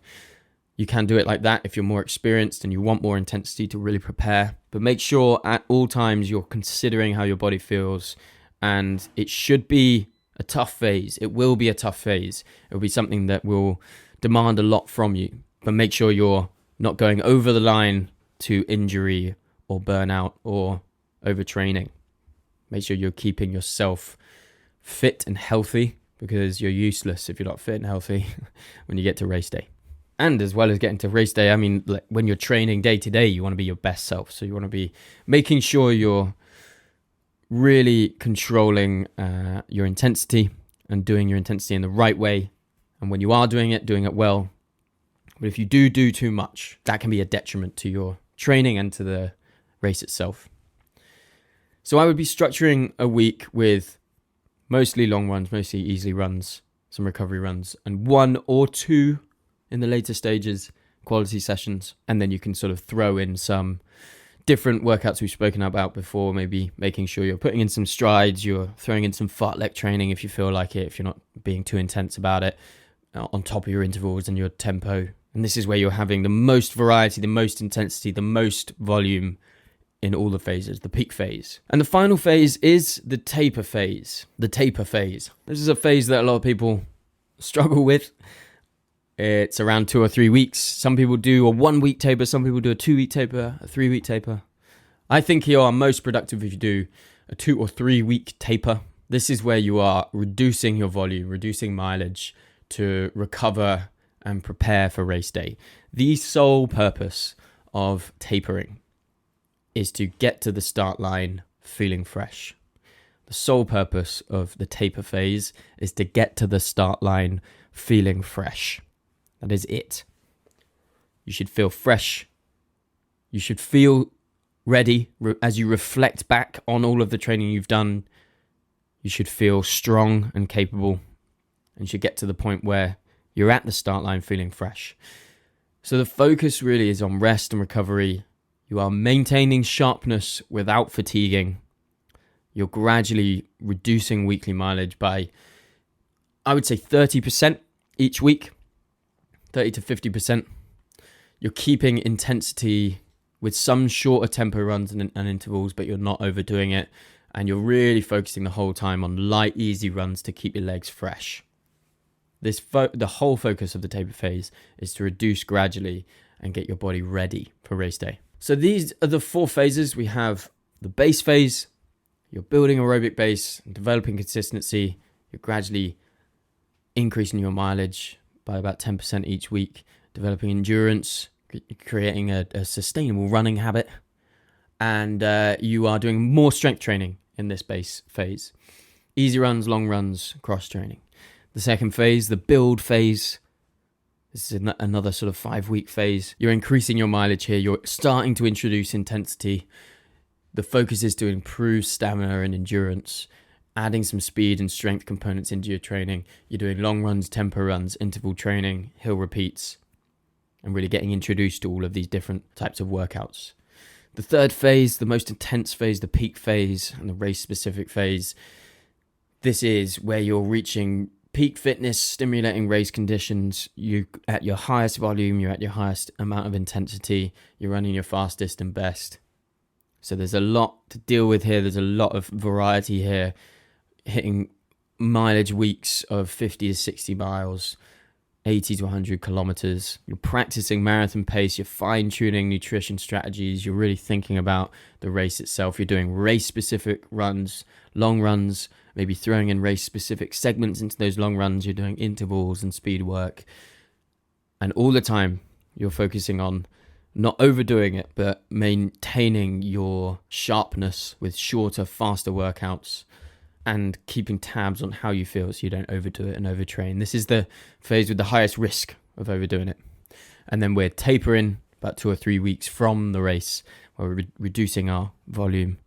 Speaker 1: You can do it like that if you're more experienced and you want more intensity to really prepare. But make sure at all times you're considering how your body feels. And it should be a tough phase. It will be a tough phase. It will be something that will demand a lot from you. But make sure you're not going over the line to injury or burnout or overtraining. Make sure you're keeping yourself fit and healthy, because you're useless if you're not fit and healthy when you get to race day. And as well as getting to race day, I mean, when you're training day to day, you want to be your best self. So you want to be making sure you're really controlling your intensity and doing your intensity in the right way. And when you are doing it well. But if you do too much, that can be a detriment to your training and to the race itself. So I would be structuring a week with mostly long runs, mostly easy runs, some recovery runs, and 1 or 2 in the later stages, quality sessions. And then you can sort of throw in some different workouts we've spoken about before, maybe making sure you're putting in some strides, you're throwing in some fartlek training if you feel like it, if you're not being too intense about it, on top of your intervals and your tempo. And this is where you're having the most variety, the most intensity, the most volume in all the phases, the peak phase. And the final phase is the taper phase. The taper phase. This is a phase that a lot of people struggle with. It's around 2 or 3 weeks. Some people do a 1-week taper. Some people do a 2-week taper, a 3-week taper. I think you are most productive if you do a 2 or 3 week taper. This is where you are reducing your volume, reducing mileage to recover and prepare for race day. The sole purpose of tapering is to get to the start line feeling fresh. The sole purpose of the taper phase is to get to the start line feeling fresh. That is it. You should feel fresh. You should feel ready as you reflect back on all of the training you've done. You should feel strong and capable, and you should get to the point where you're at the start line feeling fresh. So the focus really is on rest and recovery. You are maintaining sharpness without fatiguing. You're gradually reducing weekly mileage by, I would say, 30% each week, 30 to 50%. You're keeping intensity with some shorter tempo runs and intervals, but you're not overdoing it. And you're really focusing the whole time on light, easy runs to keep your legs fresh. The whole focus of the taper phase is to reduce gradually and get your body ready for race day. So these are the 4 phases. We have the base phase. You're building aerobic base and developing consistency. You're gradually increasing your mileage by about 10% each week, developing endurance, creating a sustainable running habit. And you are doing more strength training in this base phase. Easy runs, long runs, cross training. The second phase, the build phase. This is another sort of 5-week phase. You're increasing your mileage here. You're starting to introduce intensity. The focus is to improve stamina and endurance, adding some speed and strength components into your training. You're doing long runs, tempo runs, interval training, hill repeats, and really getting introduced to all of these different types of workouts. The third phase, the most intense phase, the peak phase and the race-specific phase. This is where you're reaching peak fitness, stimulating race conditions. You're at your highest volume, you're at your highest amount of intensity, you're running your fastest and best. So there's a lot to deal with here. There's a lot of variety here, hitting mileage weeks of 50 to 60 miles, 80 to 100 kilometers. You're practicing marathon pace, you're fine-tuning nutrition strategies, you're really thinking about the race itself. You're doing race-specific runs, long runs, maybe throwing in race-specific segments into those long runs. You're doing intervals and speed work. And all the time, you're focusing on not overdoing it, but maintaining your sharpness with shorter, faster workouts and keeping tabs on how you feel so you don't overdo it and overtrain. This is the phase with the highest risk of overdoing it. And then we're tapering about 2 or 3 weeks from the race, where we're reducing our volume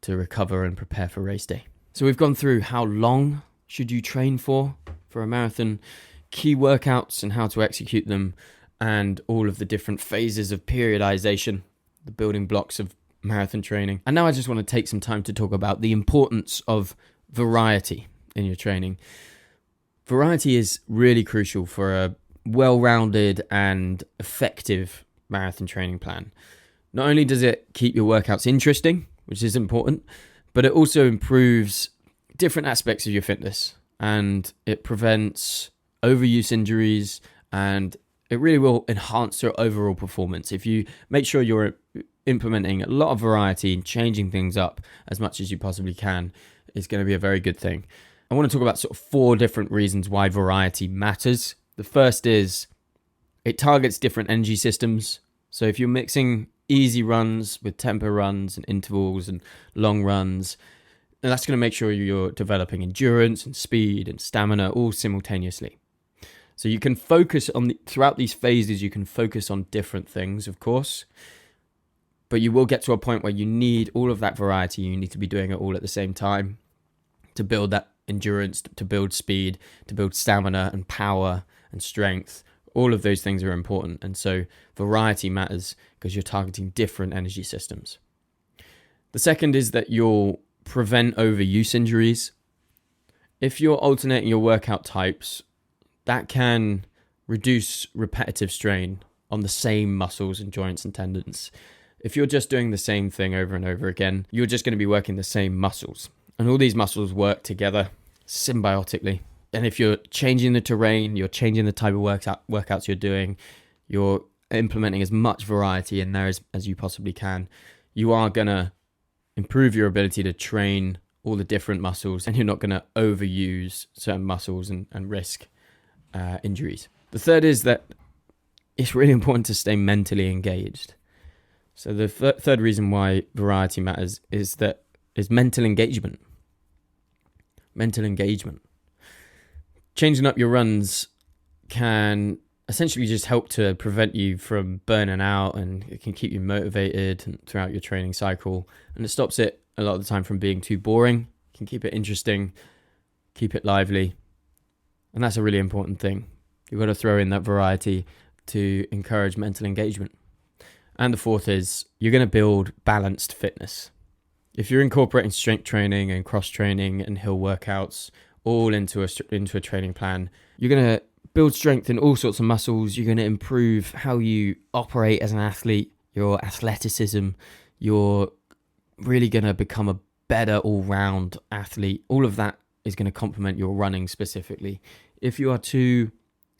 Speaker 1: to recover and prepare for race day. So we've gone through how long should you train for a marathon, key workouts and how to execute them, and all of the different phases of periodization, the building blocks of marathon training. And now I just want to take some time to talk about the importance of variety in your training. Variety is really crucial for a well-rounded and effective marathon training plan. Not only does it keep your workouts interesting, which is important, but it also improves different aspects of your fitness, and it prevents overuse injuries, and it really will enhance your overall performance. If you make sure you're implementing a lot of variety and changing things up as much as you possibly can, it's going to be a very good thing. I want to talk about sort of 4 different reasons why variety matters. The first is it targets different energy systems. So if you're mixing easy runs with tempo runs and intervals and long runs, and that's going to make sure you're developing endurance and speed and stamina all simultaneously. So you can focus on throughout these phases, you can focus on different things, of course, but you will get to a point where you need all of that variety. You need to be doing it all at the same time to build that endurance, to build speed, to build stamina and power and strength. All of those things are important. And so variety matters because you're targeting different energy systems. The second is that you'll prevent overuse injuries. If you're alternating your workout types, that can reduce repetitive strain on the same muscles and joints and tendons. If you're just doing the same thing over and over again, you're just going to be working the same muscles. And all these muscles work together symbiotically. And if you're changing the terrain, you're changing the type of workouts you're doing, you're implementing as much variety in there as you possibly can, you are going to improve your ability to train all the different muscles, and you're not going to overuse certain muscles and risk injuries. The third is that it's really important to stay mentally engaged. So the third reason why variety matters is mental engagement. Mental engagement. Changing up your runs can essentially just help to prevent you from burning out, and it can keep you motivated throughout your training cycle, and it stops it a lot of the time from being too boring. It can keep it interesting, keep it lively, and that's a really important thing. You've got to throw in that variety to encourage mental engagement. And the fourth is you're going to build balanced fitness. If you're incorporating strength training and cross training and hill workouts all into a training plan, you're going to build strength in all sorts of muscles. You're going to improve how you operate as an athlete, your athleticism. You're really going to become a better all-round athlete. All of that is going to complement your running specifically. If you are too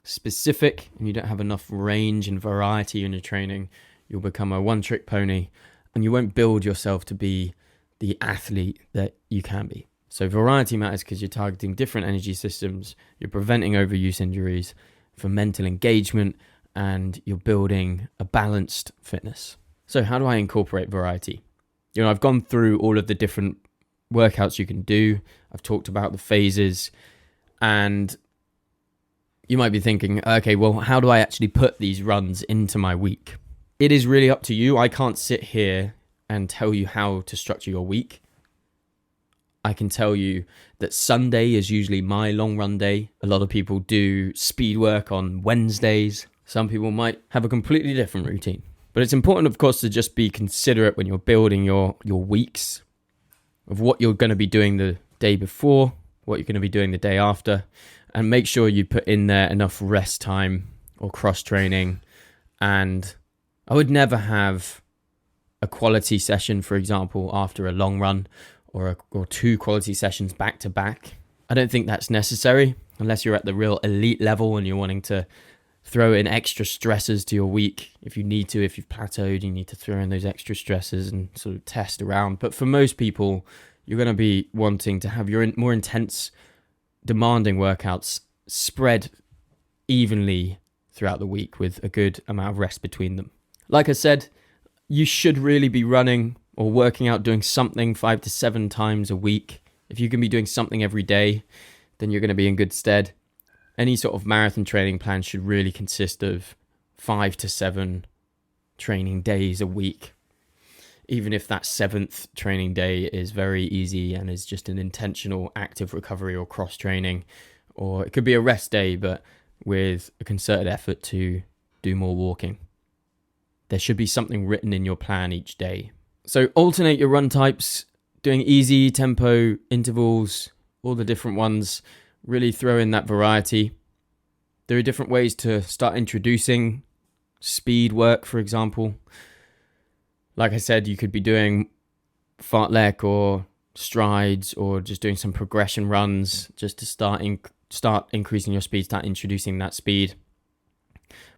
Speaker 1: specific and you don't have enough range and variety in your training, you'll become a one-trick pony and you won't build yourself to be the athlete that you can be. So variety matters because you're targeting different energy systems, you're preventing overuse injuries for mental engagement, and you're building a balanced fitness. So how do I incorporate variety? I've gone through all of the different workouts you can do. I've talked about the phases, and you might be thinking, okay, well, how do I actually put these runs into my week? It is really up to you. I can't sit here and tell you how to structure your week. I can tell you that Sunday is usually my long run day. A lot of people do speed work on Wednesdays. Some people might have a completely different routine. But it's important, of course, to just be considerate when you're building your weeks of what you're going to be doing the day before, what you're going to be doing the day after, and make sure you put in there enough rest time or cross training. And I would never have a quality session, for example, after a long run, or two quality sessions back to back. I don't think that's necessary unless you're at the real elite level and you're wanting to throw in extra stresses to your week. If you need to, if you've plateaued, you need to throw in those extra stresses and sort of test around. But for most people, you're going to be wanting to have your more intense, demanding workouts spread evenly throughout the week with a good amount of rest between them. Like I said, you should really be running or working out, doing something 5 to 7 times a week. If you can be doing something every day, then you're going to be in good stead. Any sort of marathon training plan should really consist of 5 to 7 training days a week. Even if that 7th training day is very easy and is just an intentional active recovery or cross training, or it could be a rest day, but with a concerted effort to do more walking. There should be something written in your plan each day. So alternate your run types, doing easy tempo intervals, all the different ones. Really throw in that variety. There are different ways to start introducing speed work, for example. Like I said, you could be doing fartlek or strides, or just doing some progression runs just to start increasing your speed, start introducing that speed.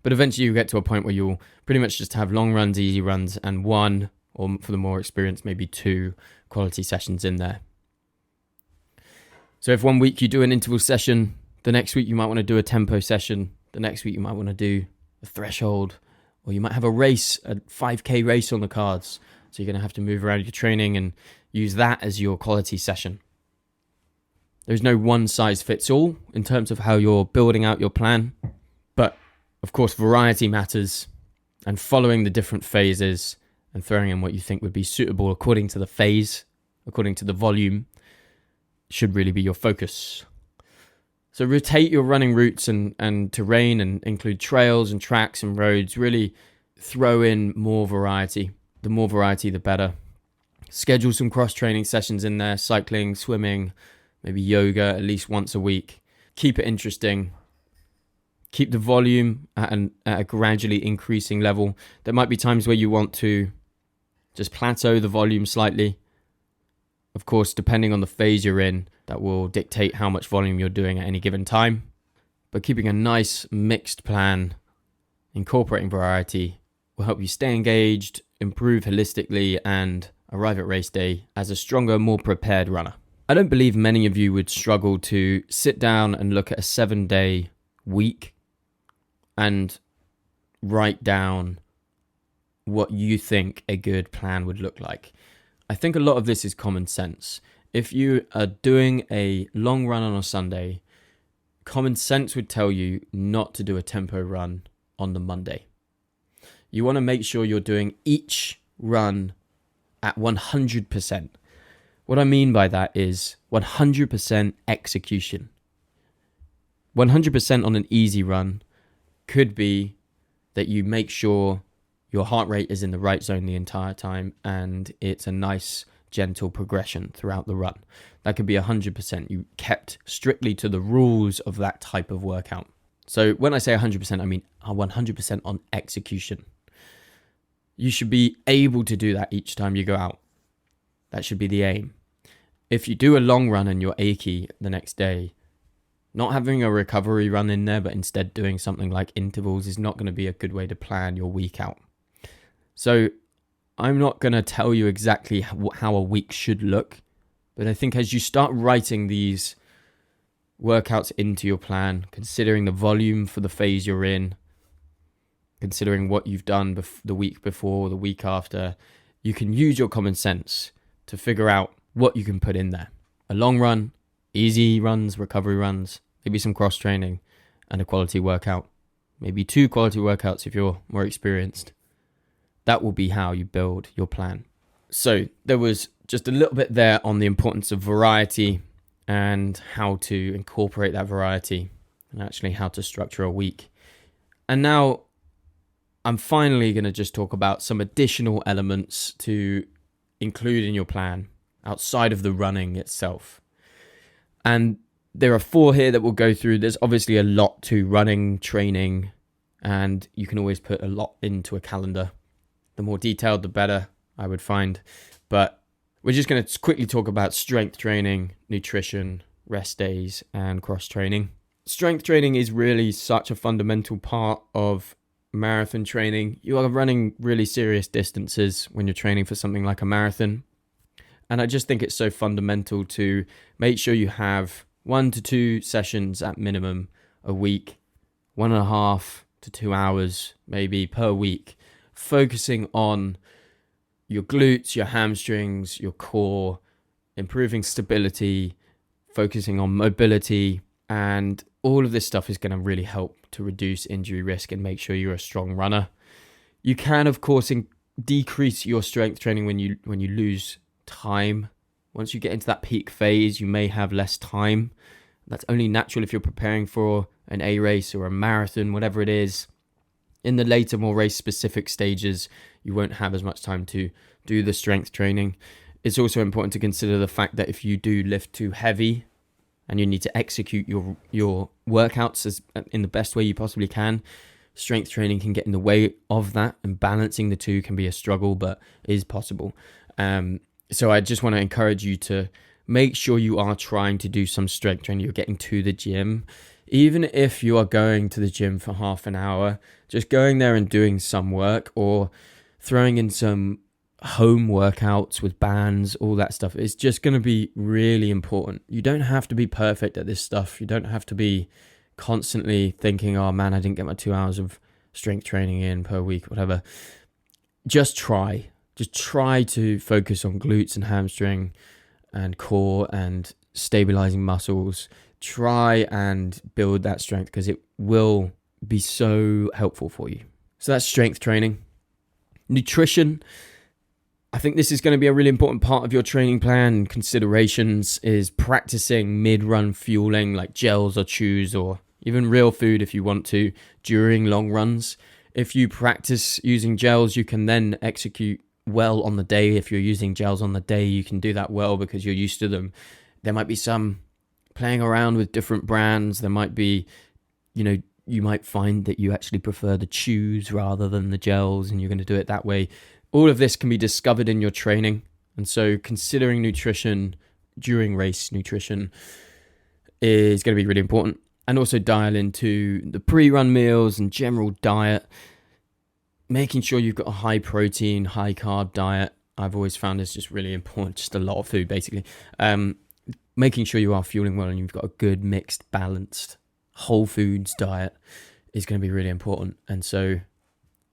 Speaker 1: But eventually you get to a point where you'll pretty much just have long runs, easy runs, and one, or for the more experienced, maybe 2 quality sessions in there. So if one week you do an interval session, the next week you might want to do a tempo session, the next week you might want to do a threshold, or you might have a race, a 5K race on the cards. So you're going to have to move around your training and use that as your quality session. There's no one size fits all in terms of how you're building out your plan. But of course, variety matters, and following the different phases and throwing in what you think would be suitable according to the phase, according to the volume, should really be your focus. So rotate your running routes and terrain, and include trails and tracks and roads. Really throw in more variety. The more variety, the better. Schedule some cross-training sessions in there, cycling, swimming, maybe yoga at least once a week. Keep it interesting. Keep the volume at a gradually increasing level. There might be times where you want to just plateau the volume slightly. Of course, depending on the phase you're in, that will dictate how much volume you're doing at any given time. But keeping a nice mixed plan, incorporating variety, will help you stay engaged, improve holistically, and arrive at race day as a stronger, more prepared runner. I don't believe many of you would struggle to sit down and look at a 7-day week and write down what you think a good plan would look like. I think a lot of this is common sense. If you are doing a long run on a Sunday, common sense would tell you not to do a tempo run on the Monday. You want to make sure you're doing each run at 100%. What I mean by that is 100% execution. 100% on an easy run could be that you make sure your heart rate is in the right zone the entire time and it's a nice, gentle progression throughout the run. That could be 100%. You kept strictly to the rules of that type of workout. So when I say 100%, I mean 100% on execution. You should be able to do that each time you go out. That should be the aim. If you do a long run and you're achy the next day, not having a recovery run in there, but instead doing something like intervals is not going to be a good way to plan your week out. So I'm not going to tell you exactly how a week should look, but I think as you start writing these workouts into your plan, considering the volume for the phase you're in, considering what you've done the week before, the week after, you can use your common sense to figure out what you can put in there. A long run, easy runs, recovery runs, maybe some cross training, and a quality workout. Maybe 2 quality workouts if you're more experienced. That will be how you build your plan. So there was just a little bit there on the importance of variety and how to incorporate that variety and actually how to structure a week. And now I'm finally going to just talk about some additional elements to include in your plan outside of the running itself. And there are 4 here that we'll go through. There's obviously a lot to running, training, and you can always put a lot into a calendar. The more detailed, the better, I would find. But we're just going to quickly talk about strength training, nutrition, rest days, and cross training. Strength training is really such a fundamental part of marathon training. You are running really serious distances when you're training for something like a marathon. And I just think it's so fundamental to make sure you have 1 to 2 sessions at minimum a week, 1.5 to 2 hours maybe per week, focusing on your glutes, your hamstrings, your core, improving stability, focusing on mobility, and all of this stuff is going to really help to reduce injury risk and make sure you're a strong runner. You can, of course, decrease your strength training when you lose time. Once you get into that peak phase, you may have less time. That's only natural if you're preparing for an A race or a marathon, whatever it is. In the later, more race-specific stages, you won't have as much time to do the strength training. It's also important to consider the fact that if you do lift too heavy and you need to execute your workouts in the best way you possibly can, strength training can get in the way of that, and balancing the two can be a struggle, but is possible. So I just want to encourage you to make sure you are trying to do some strength training. You're getting to the gym. Even if you are going to the gym for half an hour, just going there and doing some work or throwing in some home workouts with bands, all that stuff, is just going to be really important. You don't have to be perfect at this stuff. You don't have to be constantly thinking, oh man, I didn't get my 2 hours of strength training in per week, whatever. Just try to focus on glutes and hamstring and core and stabilizing muscles. Try and build that strength because it will be so helpful for you. So that's strength training. Nutrition. I think this is going to be a really important part of your training plan. Considerations is practicing mid-run fueling like gels or chews or even real food if you want to during long runs. If you practice using gels, you can then execute well on the day. If you're using gels on the day, you can do that well because you're used to them. There might be some playing around with different brands. There might be, you might find that you actually prefer the chews rather than the gels and you're going to do it that way. All of this can be discovered in your training. And so considering nutrition during race nutrition is going to be really important. And also dial into the pre-run meals and general diet. Making sure you've got a high protein, high carb diet. I've always found is just really important. Just a lot of food, basically. Making sure you are fueling well and you've got a good, mixed, balanced, whole foods diet is going to be really important. And so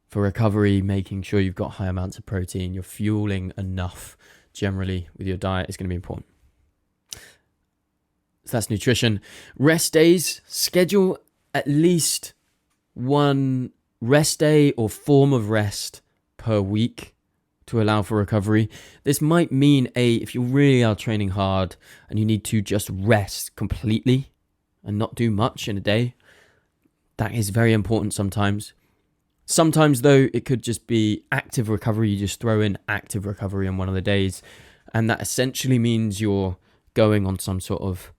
Speaker 1: for recovery, making sure you've got high amounts of protein, you're fueling enough generally with your diet is going to be important. So that's nutrition. Rest days, schedule at least one rest day or form of rest per week to allow for recovery. This might mean if you really are training hard and you need to just rest completely and not do much in a day, that is very important sometimes. Sometimes though, it could just be active recovery. You just throw in active recovery on one of the days, and that essentially means you're going on some sort of,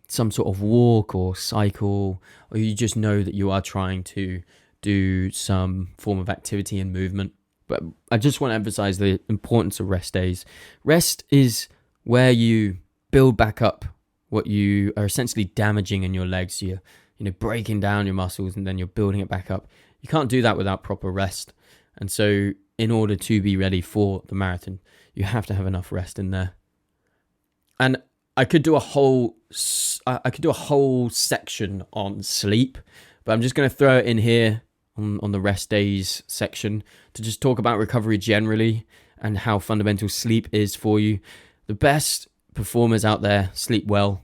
Speaker 1: some sort of walk or cycle, or you just know that you are trying to do some form of activity and movement. But I just want to emphasize the importance of rest days. Rest is where you build back up what you are essentially damaging in your legs. You're breaking down your muscles and then you're building it back up. You can't do that without proper rest. And so in order to be ready for the marathon, you have to have enough rest in there. And I could do a whole section on sleep, but I'm just going to throw it in here on the rest days section to just talk about recovery generally and how fundamental sleep is for you. The best performers out there sleep well,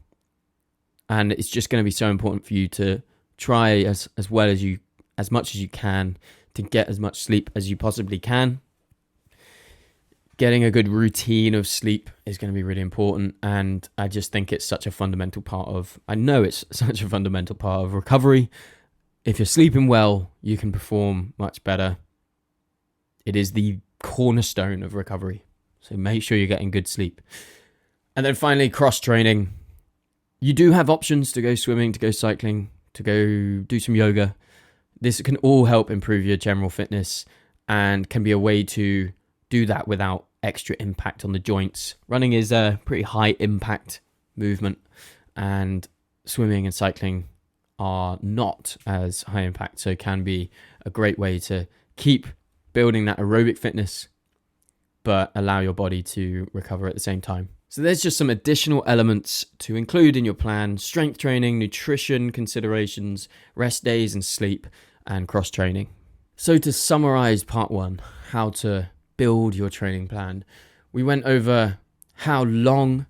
Speaker 1: and it's just going to be so important for you to try as much as you can to get as much sleep as you possibly can. Getting a good routine of sleep is going to be really important, and I just think it's such a fundamental part of recovery. If you're sleeping well, you can perform much better. It is the cornerstone of recovery, so make sure you're getting good sleep. And then finally, cross-training. You do have options to go swimming, to go cycling, to go do some yoga. This can all help improve your general fitness and can be a way to do that without extra impact on the joints. Running is a pretty high impact movement, and swimming and cycling are not as high impact, so it can be a great way to keep building that aerobic fitness but allow your body to recover at the same time. So there's just some additional elements to include in your plan: strength training, nutrition considerations, rest days and sleep, and cross training. So to summarize part 1, how to build your training plan, we went over how long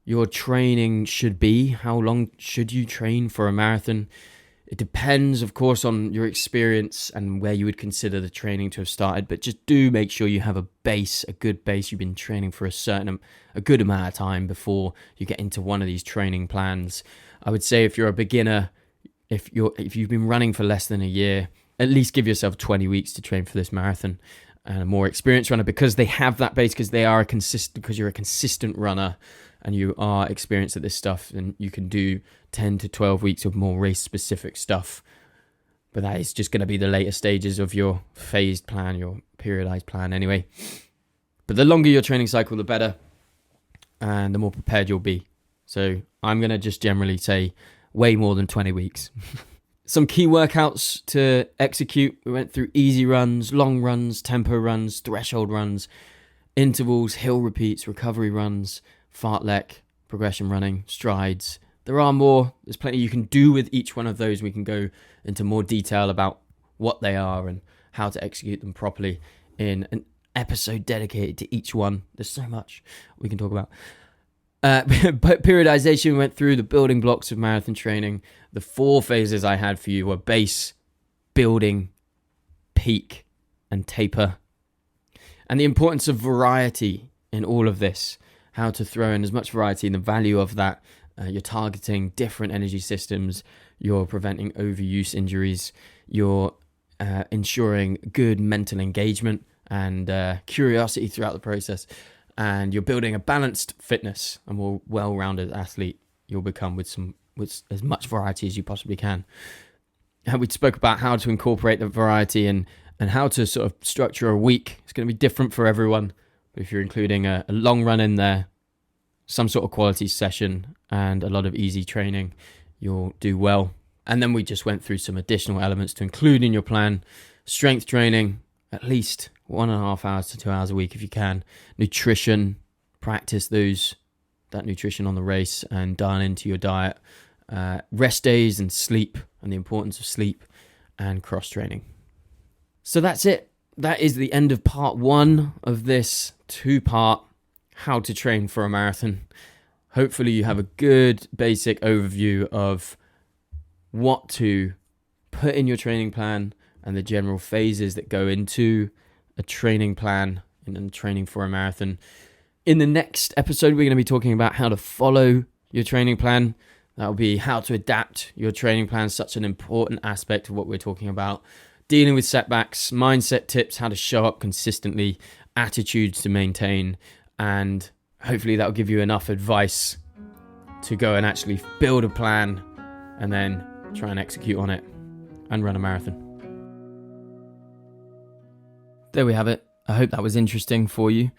Speaker 1: your training should be. How long should you train for a marathon? It depends, of course, on your experience and where you would consider the training to have started, but just do make sure you have a good base. You've been training for a good amount of time before you get into one of these training plans. I would say if you're a beginner, if you've been running for less than a year, at least give yourself 20 weeks to train for this marathon. And a more experienced runner, because they have that base, because you're a consistent runner and you are experienced at this stuff, and you can do 10 to 12 weeks of more race specific stuff. But that is just going to be the later stages of your phased plan, your periodized plan anyway. But the longer your training cycle, the better, and the more prepared you'll be. So I'm going to just generally say way more than 20 weeks. Some key workouts to execute. We went through easy runs, long runs, tempo runs, threshold runs, intervals, hill repeats, recovery runs, fartlek, progression running, strides. There are more. There's plenty you can do with each one of those. We can go into more detail about what they are and how to execute them properly in an episode dedicated to each one. There's so much we can talk about. But periodization, went through the building blocks of marathon training. The 4 phases I had for you were base, building, peak, and taper. And the importance of variety in all of this, how to throw in as much variety and the value of that. You're targeting different energy systems, you're preventing overuse injuries, you're ensuring good mental engagement and curiosity throughout the process. And you're building a balanced fitness, a more well-rounded athlete you'll become with as much variety as you possibly can. And we spoke about how to incorporate the variety and how to sort of structure a week. It's going to be different for everyone. But if you're including a long run in there, some sort of quality session, and a lot of easy training, you'll do well. And then we just went through some additional elements to include in your plan: strength training, at least 1.5 hours to 2 hours a week if you can. Nutrition, practice that nutrition on the race and dial into your diet. Rest days and sleep, and the importance of sleep, and cross training. So that's it. That is the end of part 1 of this 2-part how to train for a marathon. hopefully you have a good basic overview of what to put in your training plan and the general phases that go into a training plan and training for a marathon. In the next episode, we're going to be talking about how to follow your training plan. That'll be how to adapt your training plan, such an important aspect of what we're talking about. Dealing with setbacks, mindset tips, how to show up consistently, attitudes to maintain, and hopefully that'll give you enough advice to go and actually build a plan and then try and execute on it and run a marathon. There we have it. I hope that was interesting for you.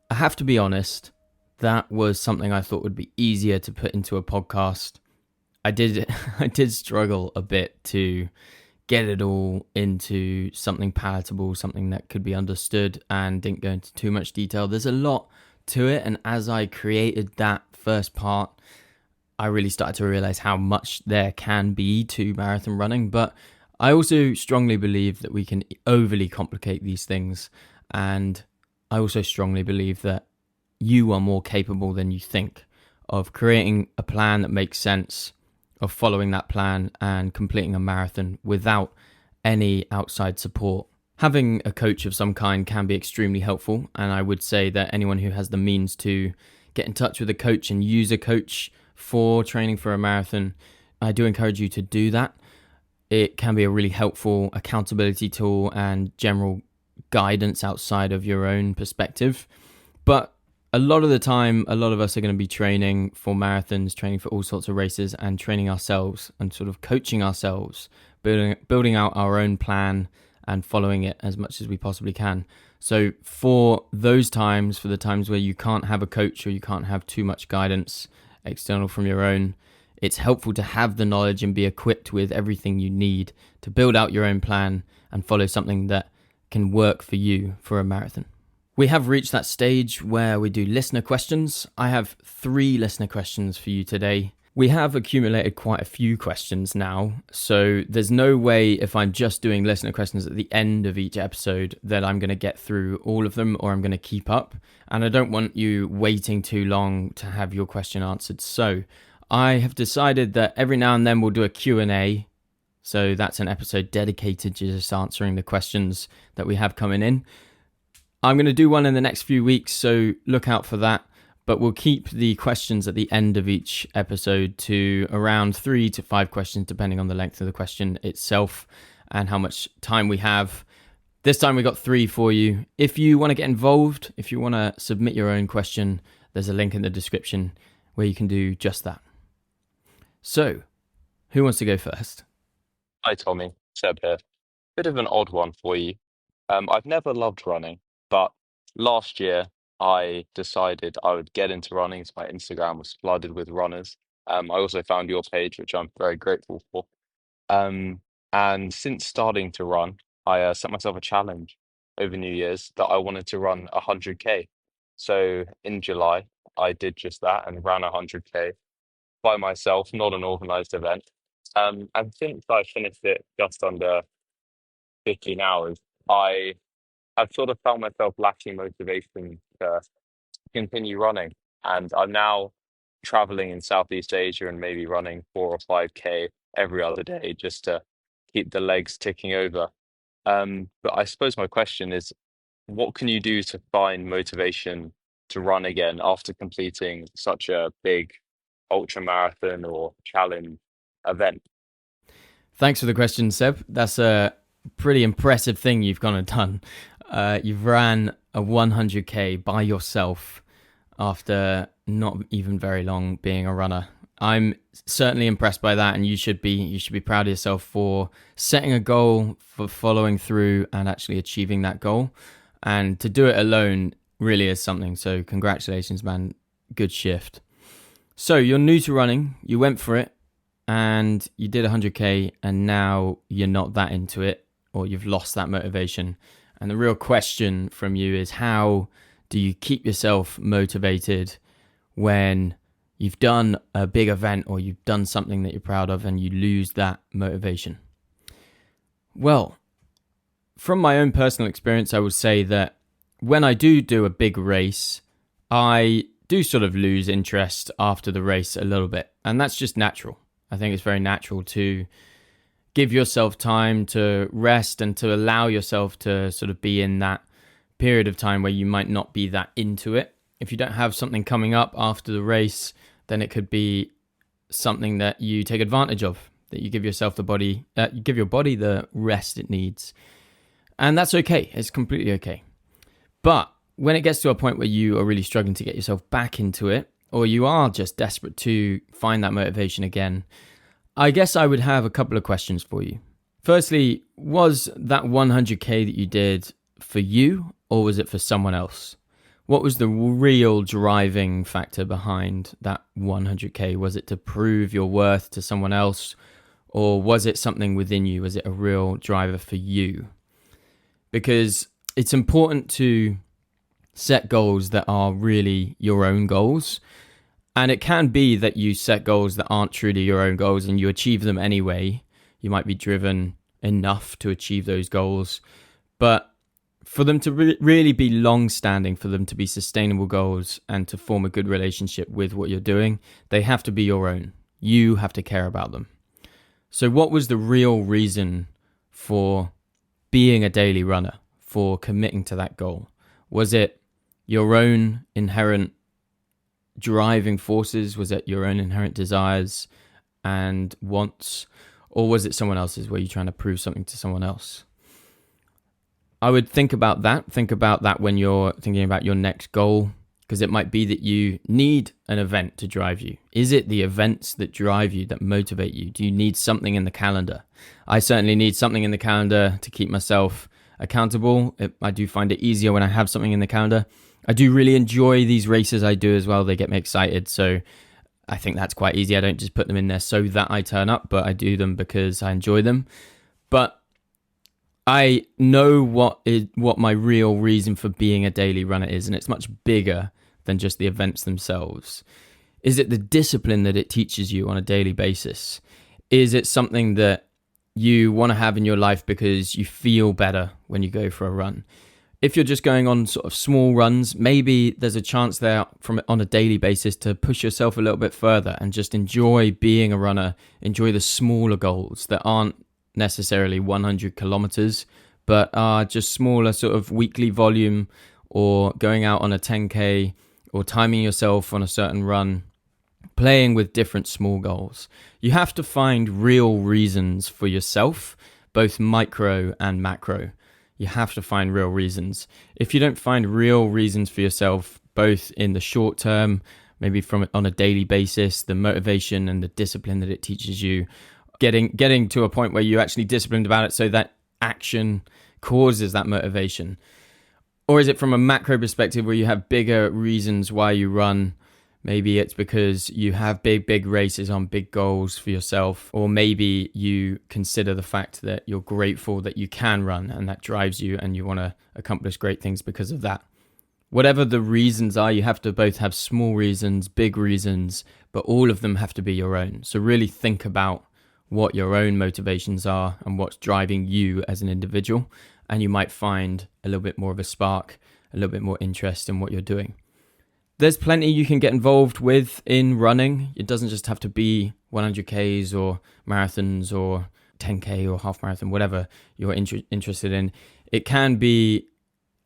Speaker 1: I have to be honest, that was something I thought would be easier to put into a podcast. I did struggle a bit to get it all into something palatable, something that could be understood, and didn't go into too much detail. There's a lot to it, and as I created that first part, I really started to realize how much there can be to marathon running. But I also strongly believe that we can overly complicate these things, and I also strongly believe that you are more capable than you think of creating a plan that makes sense, of following that plan and completing a marathon without any outside support. Having a coach of some kind can be extremely helpful, and I would say that anyone who has the means to get in touch with a coach and use a coach for training for a marathon, I do encourage you to do that. It can be a really helpful accountability tool and general guidance outside of your own perspective. But a lot of the time, a lot of us are going to be training for marathons, training for all sorts of races, and training ourselves and sort of coaching ourselves, building out our own plan and following it as much as we possibly can. So for those times, for the times where you can't have a coach or you can't have too much guidance external from your own, it's helpful to have the knowledge and be equipped with everything you need to build out your own plan and follow something that can work for you for a marathon. We have reached that stage where we do listener questions. I have 3 listener questions for you today. We have accumulated quite a few questions now, so there's no way if I'm just doing listener questions at the end of each episode that I'm going to get through all of them or I'm going to keep up. And I don't want you waiting too long to have your question answered. So I have decided that every now and then we'll do a Q&A. So that's an episode dedicated to just answering the questions that we have coming in. I'm going to do one in the next few weeks, so look out for that. But we'll keep the questions at the end of each episode to around 3 to 5 questions, depending on the length of the question itself and how much time we have. This time we got 3 for you. If you want to get involved, if you want to submit your own question, there's a link in the description where you can do just that. So, who wants to go first?
Speaker 2: Hi Tommy, Seb here. Bit of an odd one for you. I've never loved running, but last year I decided I would get into running, so my Instagram was flooded with runners. I also found your page, which I'm very grateful for. Um, and since starting to run, I set myself a challenge over New Year's that I wanted to run 100K. So in July, I did just that and ran 100K by myself, not an organized event. And since I finished it just under 15 hours, I have sort of found myself lacking motivation to continue running. And I'm now traveling in Southeast Asia and maybe running 4 or 5K every other day just to keep the legs ticking over. But I suppose my question is, what can you do to find motivation to run again after completing such a big ultra marathon or challenge event?
Speaker 1: Thanks for the question, Seb. That's a pretty impressive thing you've gone and done. You've ran a 100K by yourself after not even very long being a runner. I'm certainly impressed by that, and you should be proud of yourself for setting a goal, for following through and actually achieving that goal. And to do it alone really is something. So congratulations, man. Good shift. So you're new to running, you went for it, and you did 100K, and now you're not that into it, or you've lost that motivation. And the real question from you is, how do you keep yourself motivated when you've done a big event or you've done something that you're proud of and you lose that motivation? Well, from my own personal experience, I would say that when I do a big race, I do sort of lose interest after the race a little bit. And that's just natural. I think it's very natural to give yourself time to rest and to allow yourself to sort of be in that period of time where you might not be that into it. If you don't have something coming up after the race, then it could be something that you take advantage of, that you give yourself you give your body the rest it needs. And that's okay. It's completely okay. But when it gets to a point where you are really struggling to get yourself back into it, or you are just desperate to find that motivation again, I guess I would have a couple of questions for you. Firstly, was that 100k that you did for you, or was it for someone else? What was the real driving factor behind that 100k? Was it to prove your worth to someone else, or was it something within you? Was it a real driver for you? Because it's important to set goals that are really your own goals. And it can be that you set goals that aren't truly your own goals and you achieve them anyway. You might be driven enough to achieve those goals. But for them to really be long-standing, for them to be sustainable goals and to form a good relationship with what you're doing, they have to be your own. You have to care about them. So what was the real reason for being a daily runner, for committing to that goal? Was it your own inherent driving forces? Was it your own inherent desires and wants? Or was it someone else's? Were you trying to prove something to someone else? I would think about that. Think about that when you're thinking about your next goal, because it might be that you need an event to drive you. Is it the events that drive you, that motivate you? Do you need something in the calendar? I certainly need something in the calendar to keep myself accountable. I do find it easier when I have something in the calendar. I do really enjoy these races I do as well. They get me excited. So I think that's quite easy. I don't just put them in there so that I turn up, but I do them because I enjoy them. But I know what my real reason for being a daily runner is, and it's much bigger than just the events themselves. Is it the discipline that it teaches you on a daily basis? Is it something that you want to have in your life because you feel better when you go for a run? If you're just going on sort of small runs, maybe there's a chance there on a daily basis to push yourself a little bit further and just enjoy being a runner, enjoy the smaller goals that aren't necessarily 100 kilometers, but are just smaller sort of weekly volume, or going out on a 10k, or timing yourself on a certain run, playing with different small goals. You have to find real reasons for yourself, both micro and macro. You have to find real reasons. If you don't find real reasons for yourself, both in the short term, maybe on a daily basis, the motivation and the discipline that it teaches you, getting to a point where you're actually disciplined about it so that action causes that motivation. Or is it from a macro perspective where you have bigger reasons why you run? Maybe it's because you have big races on big goals for yourself, or maybe you consider the fact that you're grateful that you can run and that drives you and you want to accomplish great things because of that. Whatever the reasons are, you have to both have small reasons, big reasons, but all of them have to be your own. So really think about what your own motivations are and what's driving you as an individual, and you might find a little bit more of a spark, a little bit more interest in what you're doing. There's plenty you can get involved with in running. It doesn't just have to be 100Ks or marathons or 10K or half marathon, whatever you're interested in. It can be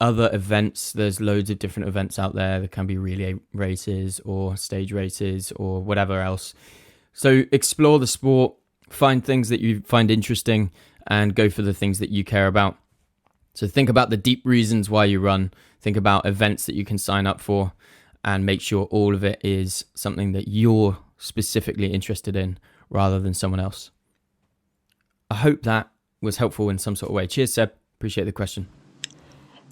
Speaker 1: other events. There's loads of different events out there. There can be relay races or stage races or whatever else. So explore the sport, find things that you find interesting, and go for the things that you care about. So think about the deep reasons why you run. Think about events that you can sign up for, and make sure all of it is something that you're specifically interested in rather than someone else. I hope that was helpful in some sort of way. Cheers, Seb. Appreciate the question.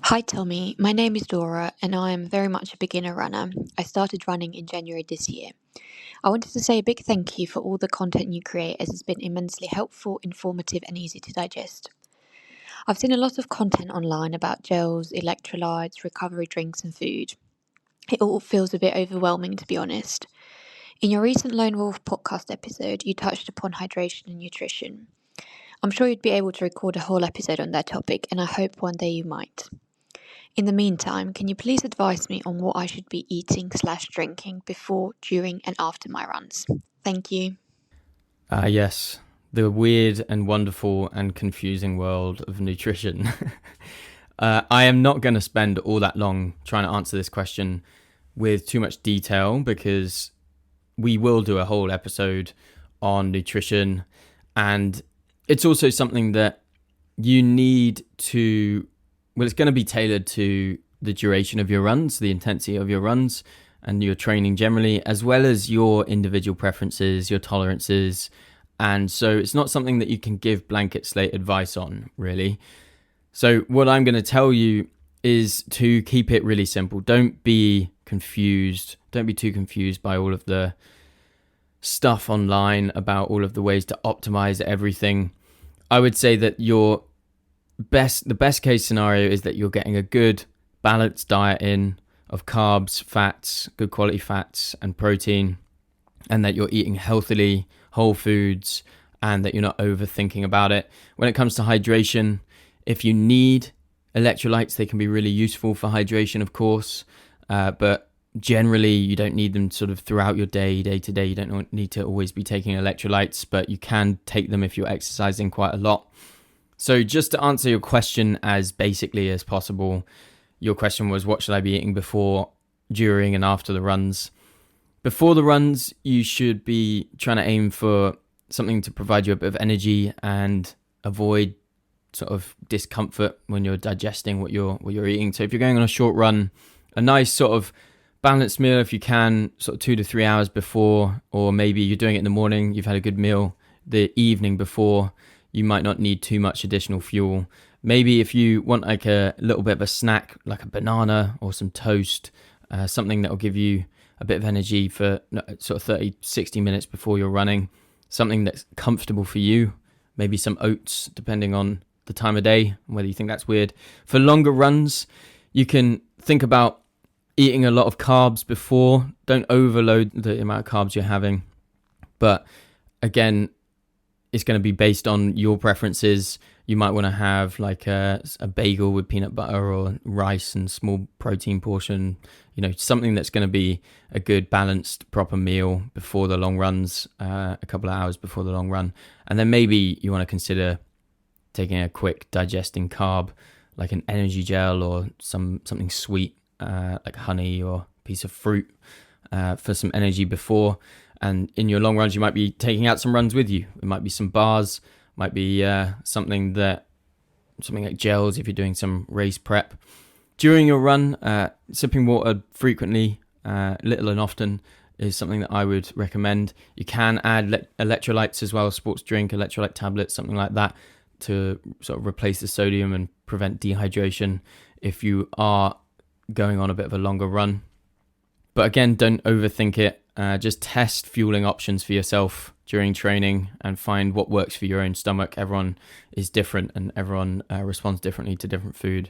Speaker 3: Hi Tommy, my name is Dora and I am very much a beginner runner. I started running in January this year. I wanted to say a big thank you for all the content you create, as it's been immensely helpful, informative and easy to digest. I've seen a lot of content online about gels, electrolytes, recovery drinks and food. It all feels a bit overwhelming, to be honest. In your recent Lone Wolf podcast episode, you touched upon hydration and nutrition. I'm sure you'd be able to record a whole episode on that topic, and I hope one day you might. In the meantime, can you please advise me on what I should be eating/drinking before, during, and after my runs? Thank you.
Speaker 1: Yes, the weird and wonderful and confusing world of nutrition. I am not going to spend all that long trying to answer this question with too much detail because we will do a whole episode on nutrition, and it's also something that you need to, well, it's going to be tailored to the duration of your runs, the intensity of your runs, and your training generally, as well as your individual preferences, your tolerances. And so it's not something that you can give blanket slate advice on, really. So what I'm going to tell you is to keep it really simple. Don't be confused. Don't be too confused by all of the stuff online about all of the ways to optimize everything. I would say that the best case scenario is that you're getting a good balanced diet in of carbs, fats, good quality fats and protein, and that you're eating healthily, whole foods, and that you're not overthinking about it. When it comes to hydration, if you need electrolytes, they can be really useful for hydration, of course, but generally you don't need them sort of throughout your day to day. You don't need to always be taking electrolytes, but you can take them if you're exercising quite a lot. So just to answer your question as basically as possible, your question was, what should I be eating before, during, and after the runs? Before the runs, you should be trying to aim for something to provide you a bit of energy and avoid sort of discomfort when you're digesting what you're eating. So if you're going on a short run, a nice sort of balanced meal if you can, sort of 2 to 3 hours before, or maybe you're doing it in the morning, you've had a good meal the evening before, you might not need too much additional fuel. Maybe if you want like a little bit of a snack, like a banana or some toast, something that will give you a bit of energy for sort of 30, 60 minutes before you're running, something that's comfortable for you, maybe some oats, depending on the time of day, whether you think that's weird. For longer runs, you can think about eating a lot of carbs before. Don't overload the amount of carbs you're having. But again, it's going to be based on your preferences. You might want to have like a bagel with peanut butter or rice and small protein portion, something that's going to be a good balanced proper meal before the long runs, a couple of hours before the long run. And then maybe you want to consider taking a quick digesting carb like an energy gel or something sweet like honey or a piece of fruit for some energy before. And in your long runs, you might be taking out some runs with you. It might be some bars, might be something like gels if you're doing some race prep. During your run, sipping water frequently, little and often, is something that I would recommend. You can add electrolytes as well, sports drink, electrolyte tablets, something like that, to sort of replace the sodium and prevent dehydration if you are going on a bit of a longer run. But again, don't overthink it. Just test fueling options for yourself during training and find what works for your own stomach. Everyone is different and everyone responds differently to different food.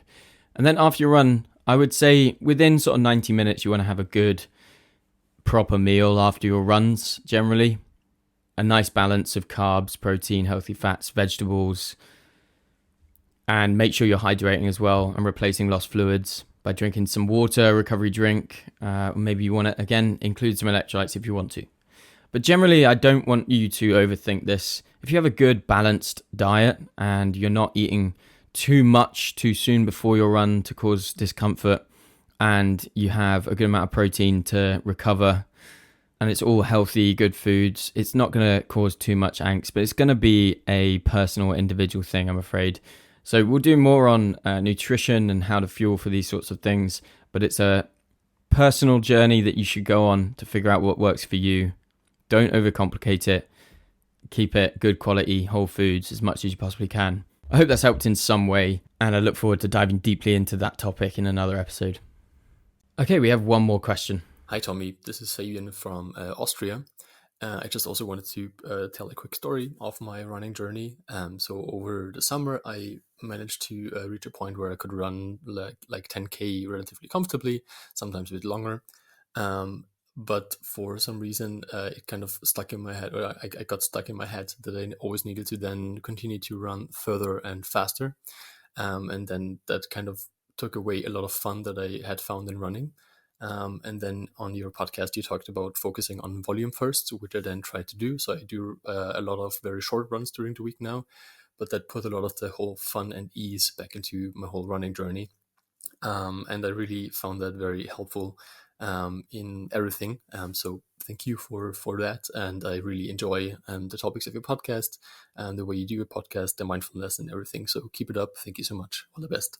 Speaker 1: And then after your run, I would say within sort of 90 minutes, you want to have a good proper meal after your runs generally. A nice balance of carbs, protein, healthy fats, vegetables, and make sure you're hydrating as well and replacing lost fluids by drinking some water, recovery drink. Maybe you want to, again, include some electrolytes if you want to. But generally, I don't want you to overthink this. If you have a good balanced diet and you're not eating too much too soon before your run to cause discomfort, and you have a good amount of protein to recover, and it's all healthy, good foods, it's not going to cause too much angst, but it's going to be a personal, individual thing, I'm afraid. So we'll do more on nutrition and how to fuel for these sorts of things, but it's a personal journey that you should go on to figure out what works for you. Don't overcomplicate it. Keep it good quality, whole foods as much as you possibly can. I hope that's helped in some way, and I look forward to diving deeply into that topic in another episode. Okay, we have one more question.
Speaker 4: Hi, Tommy. This is Fabian from Austria. I just also wanted to tell a quick story of my running journey. So over the summer, I managed to reach a point where I could run like 10K relatively comfortably, sometimes a bit longer. But for some reason, it kind of stuck in my head, or I got stuck in my head that I always needed to then continue to run further and faster. And then that kind of took away a lot of fun that I had found in running. And then on your podcast, you talked about focusing on volume first, which I then try to do. So I do a lot of very short runs during the week now, but that put a lot of the whole fun and ease back into my whole running journey. And I really found that very helpful in everything. So thank you for that. And I really enjoy the topics of your podcast and the way you do your podcast, the mindfulness and everything. So keep it up. Thank you so much. All the best.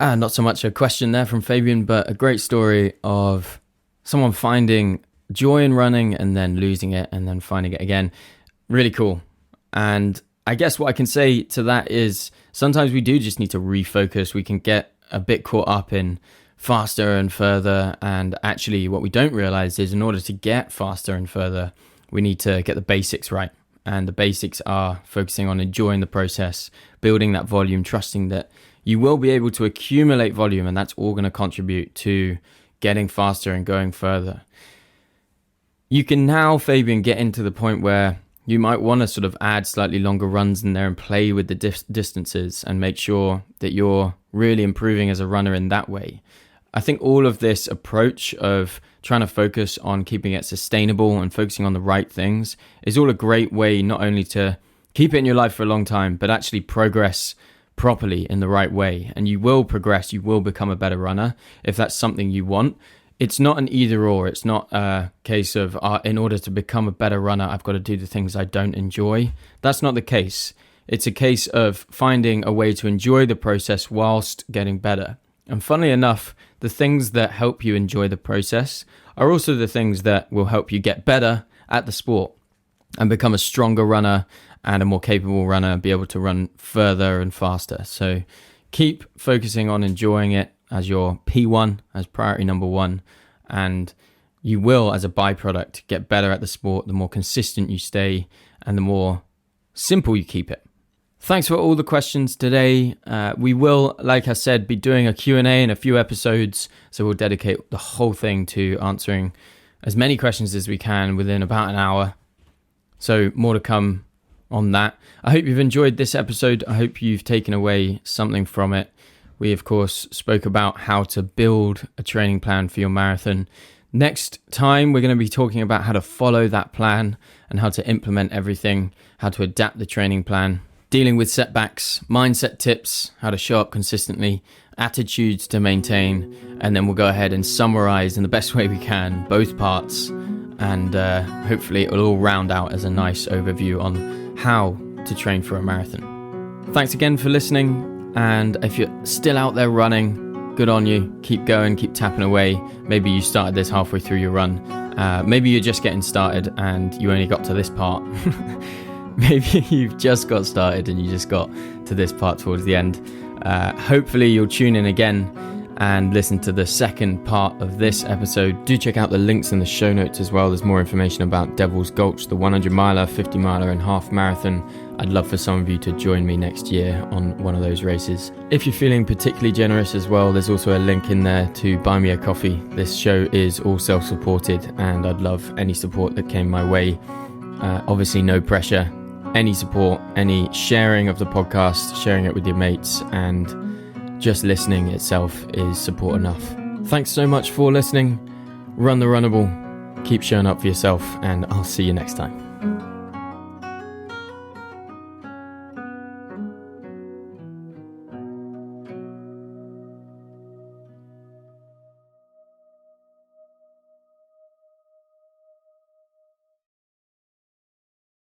Speaker 1: Not so much a question there from Fabian, but a great story of someone finding joy in running and then losing it and then finding it again. Really cool. And I guess what I can say to that is sometimes we do just need to refocus. We can get a bit caught up in faster and further. And actually what we don't realize is in order to get faster and further, we need to get the basics right. And the basics are focusing on enjoying the process, building that volume, trusting that you will be able to accumulate volume, and that's all going to contribute to getting faster and going further. You can now, Fabian, get into the point where you might want to sort of add slightly longer runs in there and play with the distances and make sure that you're really improving as a runner in that way. I think all of this approach of trying to focus on keeping it sustainable and focusing on the right things is all a great way not only to keep it in your life for a long time, but actually progress properly in the right way. And you will progress, you will become a better runner if that's something you want. It's not an either or. It's not a case of in order to become a better runner, I've got to do the things I don't enjoy. That's not the case. It's a case of finding a way to enjoy the process whilst getting better. And funnily enough, the things that help you enjoy the process are also the things that will help you get better at the sport and become a stronger runner and a more capable runner, be able to run further and faster. So keep focusing on enjoying it as your P1, as priority number one, and you will, as a byproduct, get better at the sport the more consistent you stay and the more simple you keep it. Thanks for all the questions today. We will, like I said, be doing a Q&A in a few episodes, so we'll dedicate the whole thing to answering as many questions as we can within about an hour. So more to come on that. I hope you've enjoyed this episode. I hope you've taken away something from it. We, of course, spoke about how to build a training plan for your marathon. Next time, we're going to be talking about how to follow that plan and how to implement everything, how to adapt the training plan, dealing with setbacks, mindset tips, how to show up consistently, attitudes to maintain, and then we'll go ahead and summarize in the best way we can both parts, and hopefully it will all round out as a nice overview on how to train for a marathon. Thanks again for listening. And if you're still out there running, good on you. Keep going, keep tapping away. Maybe you started this halfway through your run. Maybe you're just getting started and you only got to this part. Maybe you've just got started and you just got to this part towards the end. Hopefully you'll tune in again and listen to the second part of this episode. Do check out the links in the show notes as well. There's more information about Devil's Gulch, the 100 miler, 50 miler and half marathon. I'd love for some of you to join me next year on one of those races. If you're feeling particularly generous as well, there's also a link in there to buy me a coffee. This show is all self-supported and I'd love any support that came my way. Obviously no pressure, any support, any sharing of the podcast, sharing it with your mates, and just listening itself is support enough. Thanks so much for listening. Run the runnable, keep showing up for yourself, and I'll see you next time.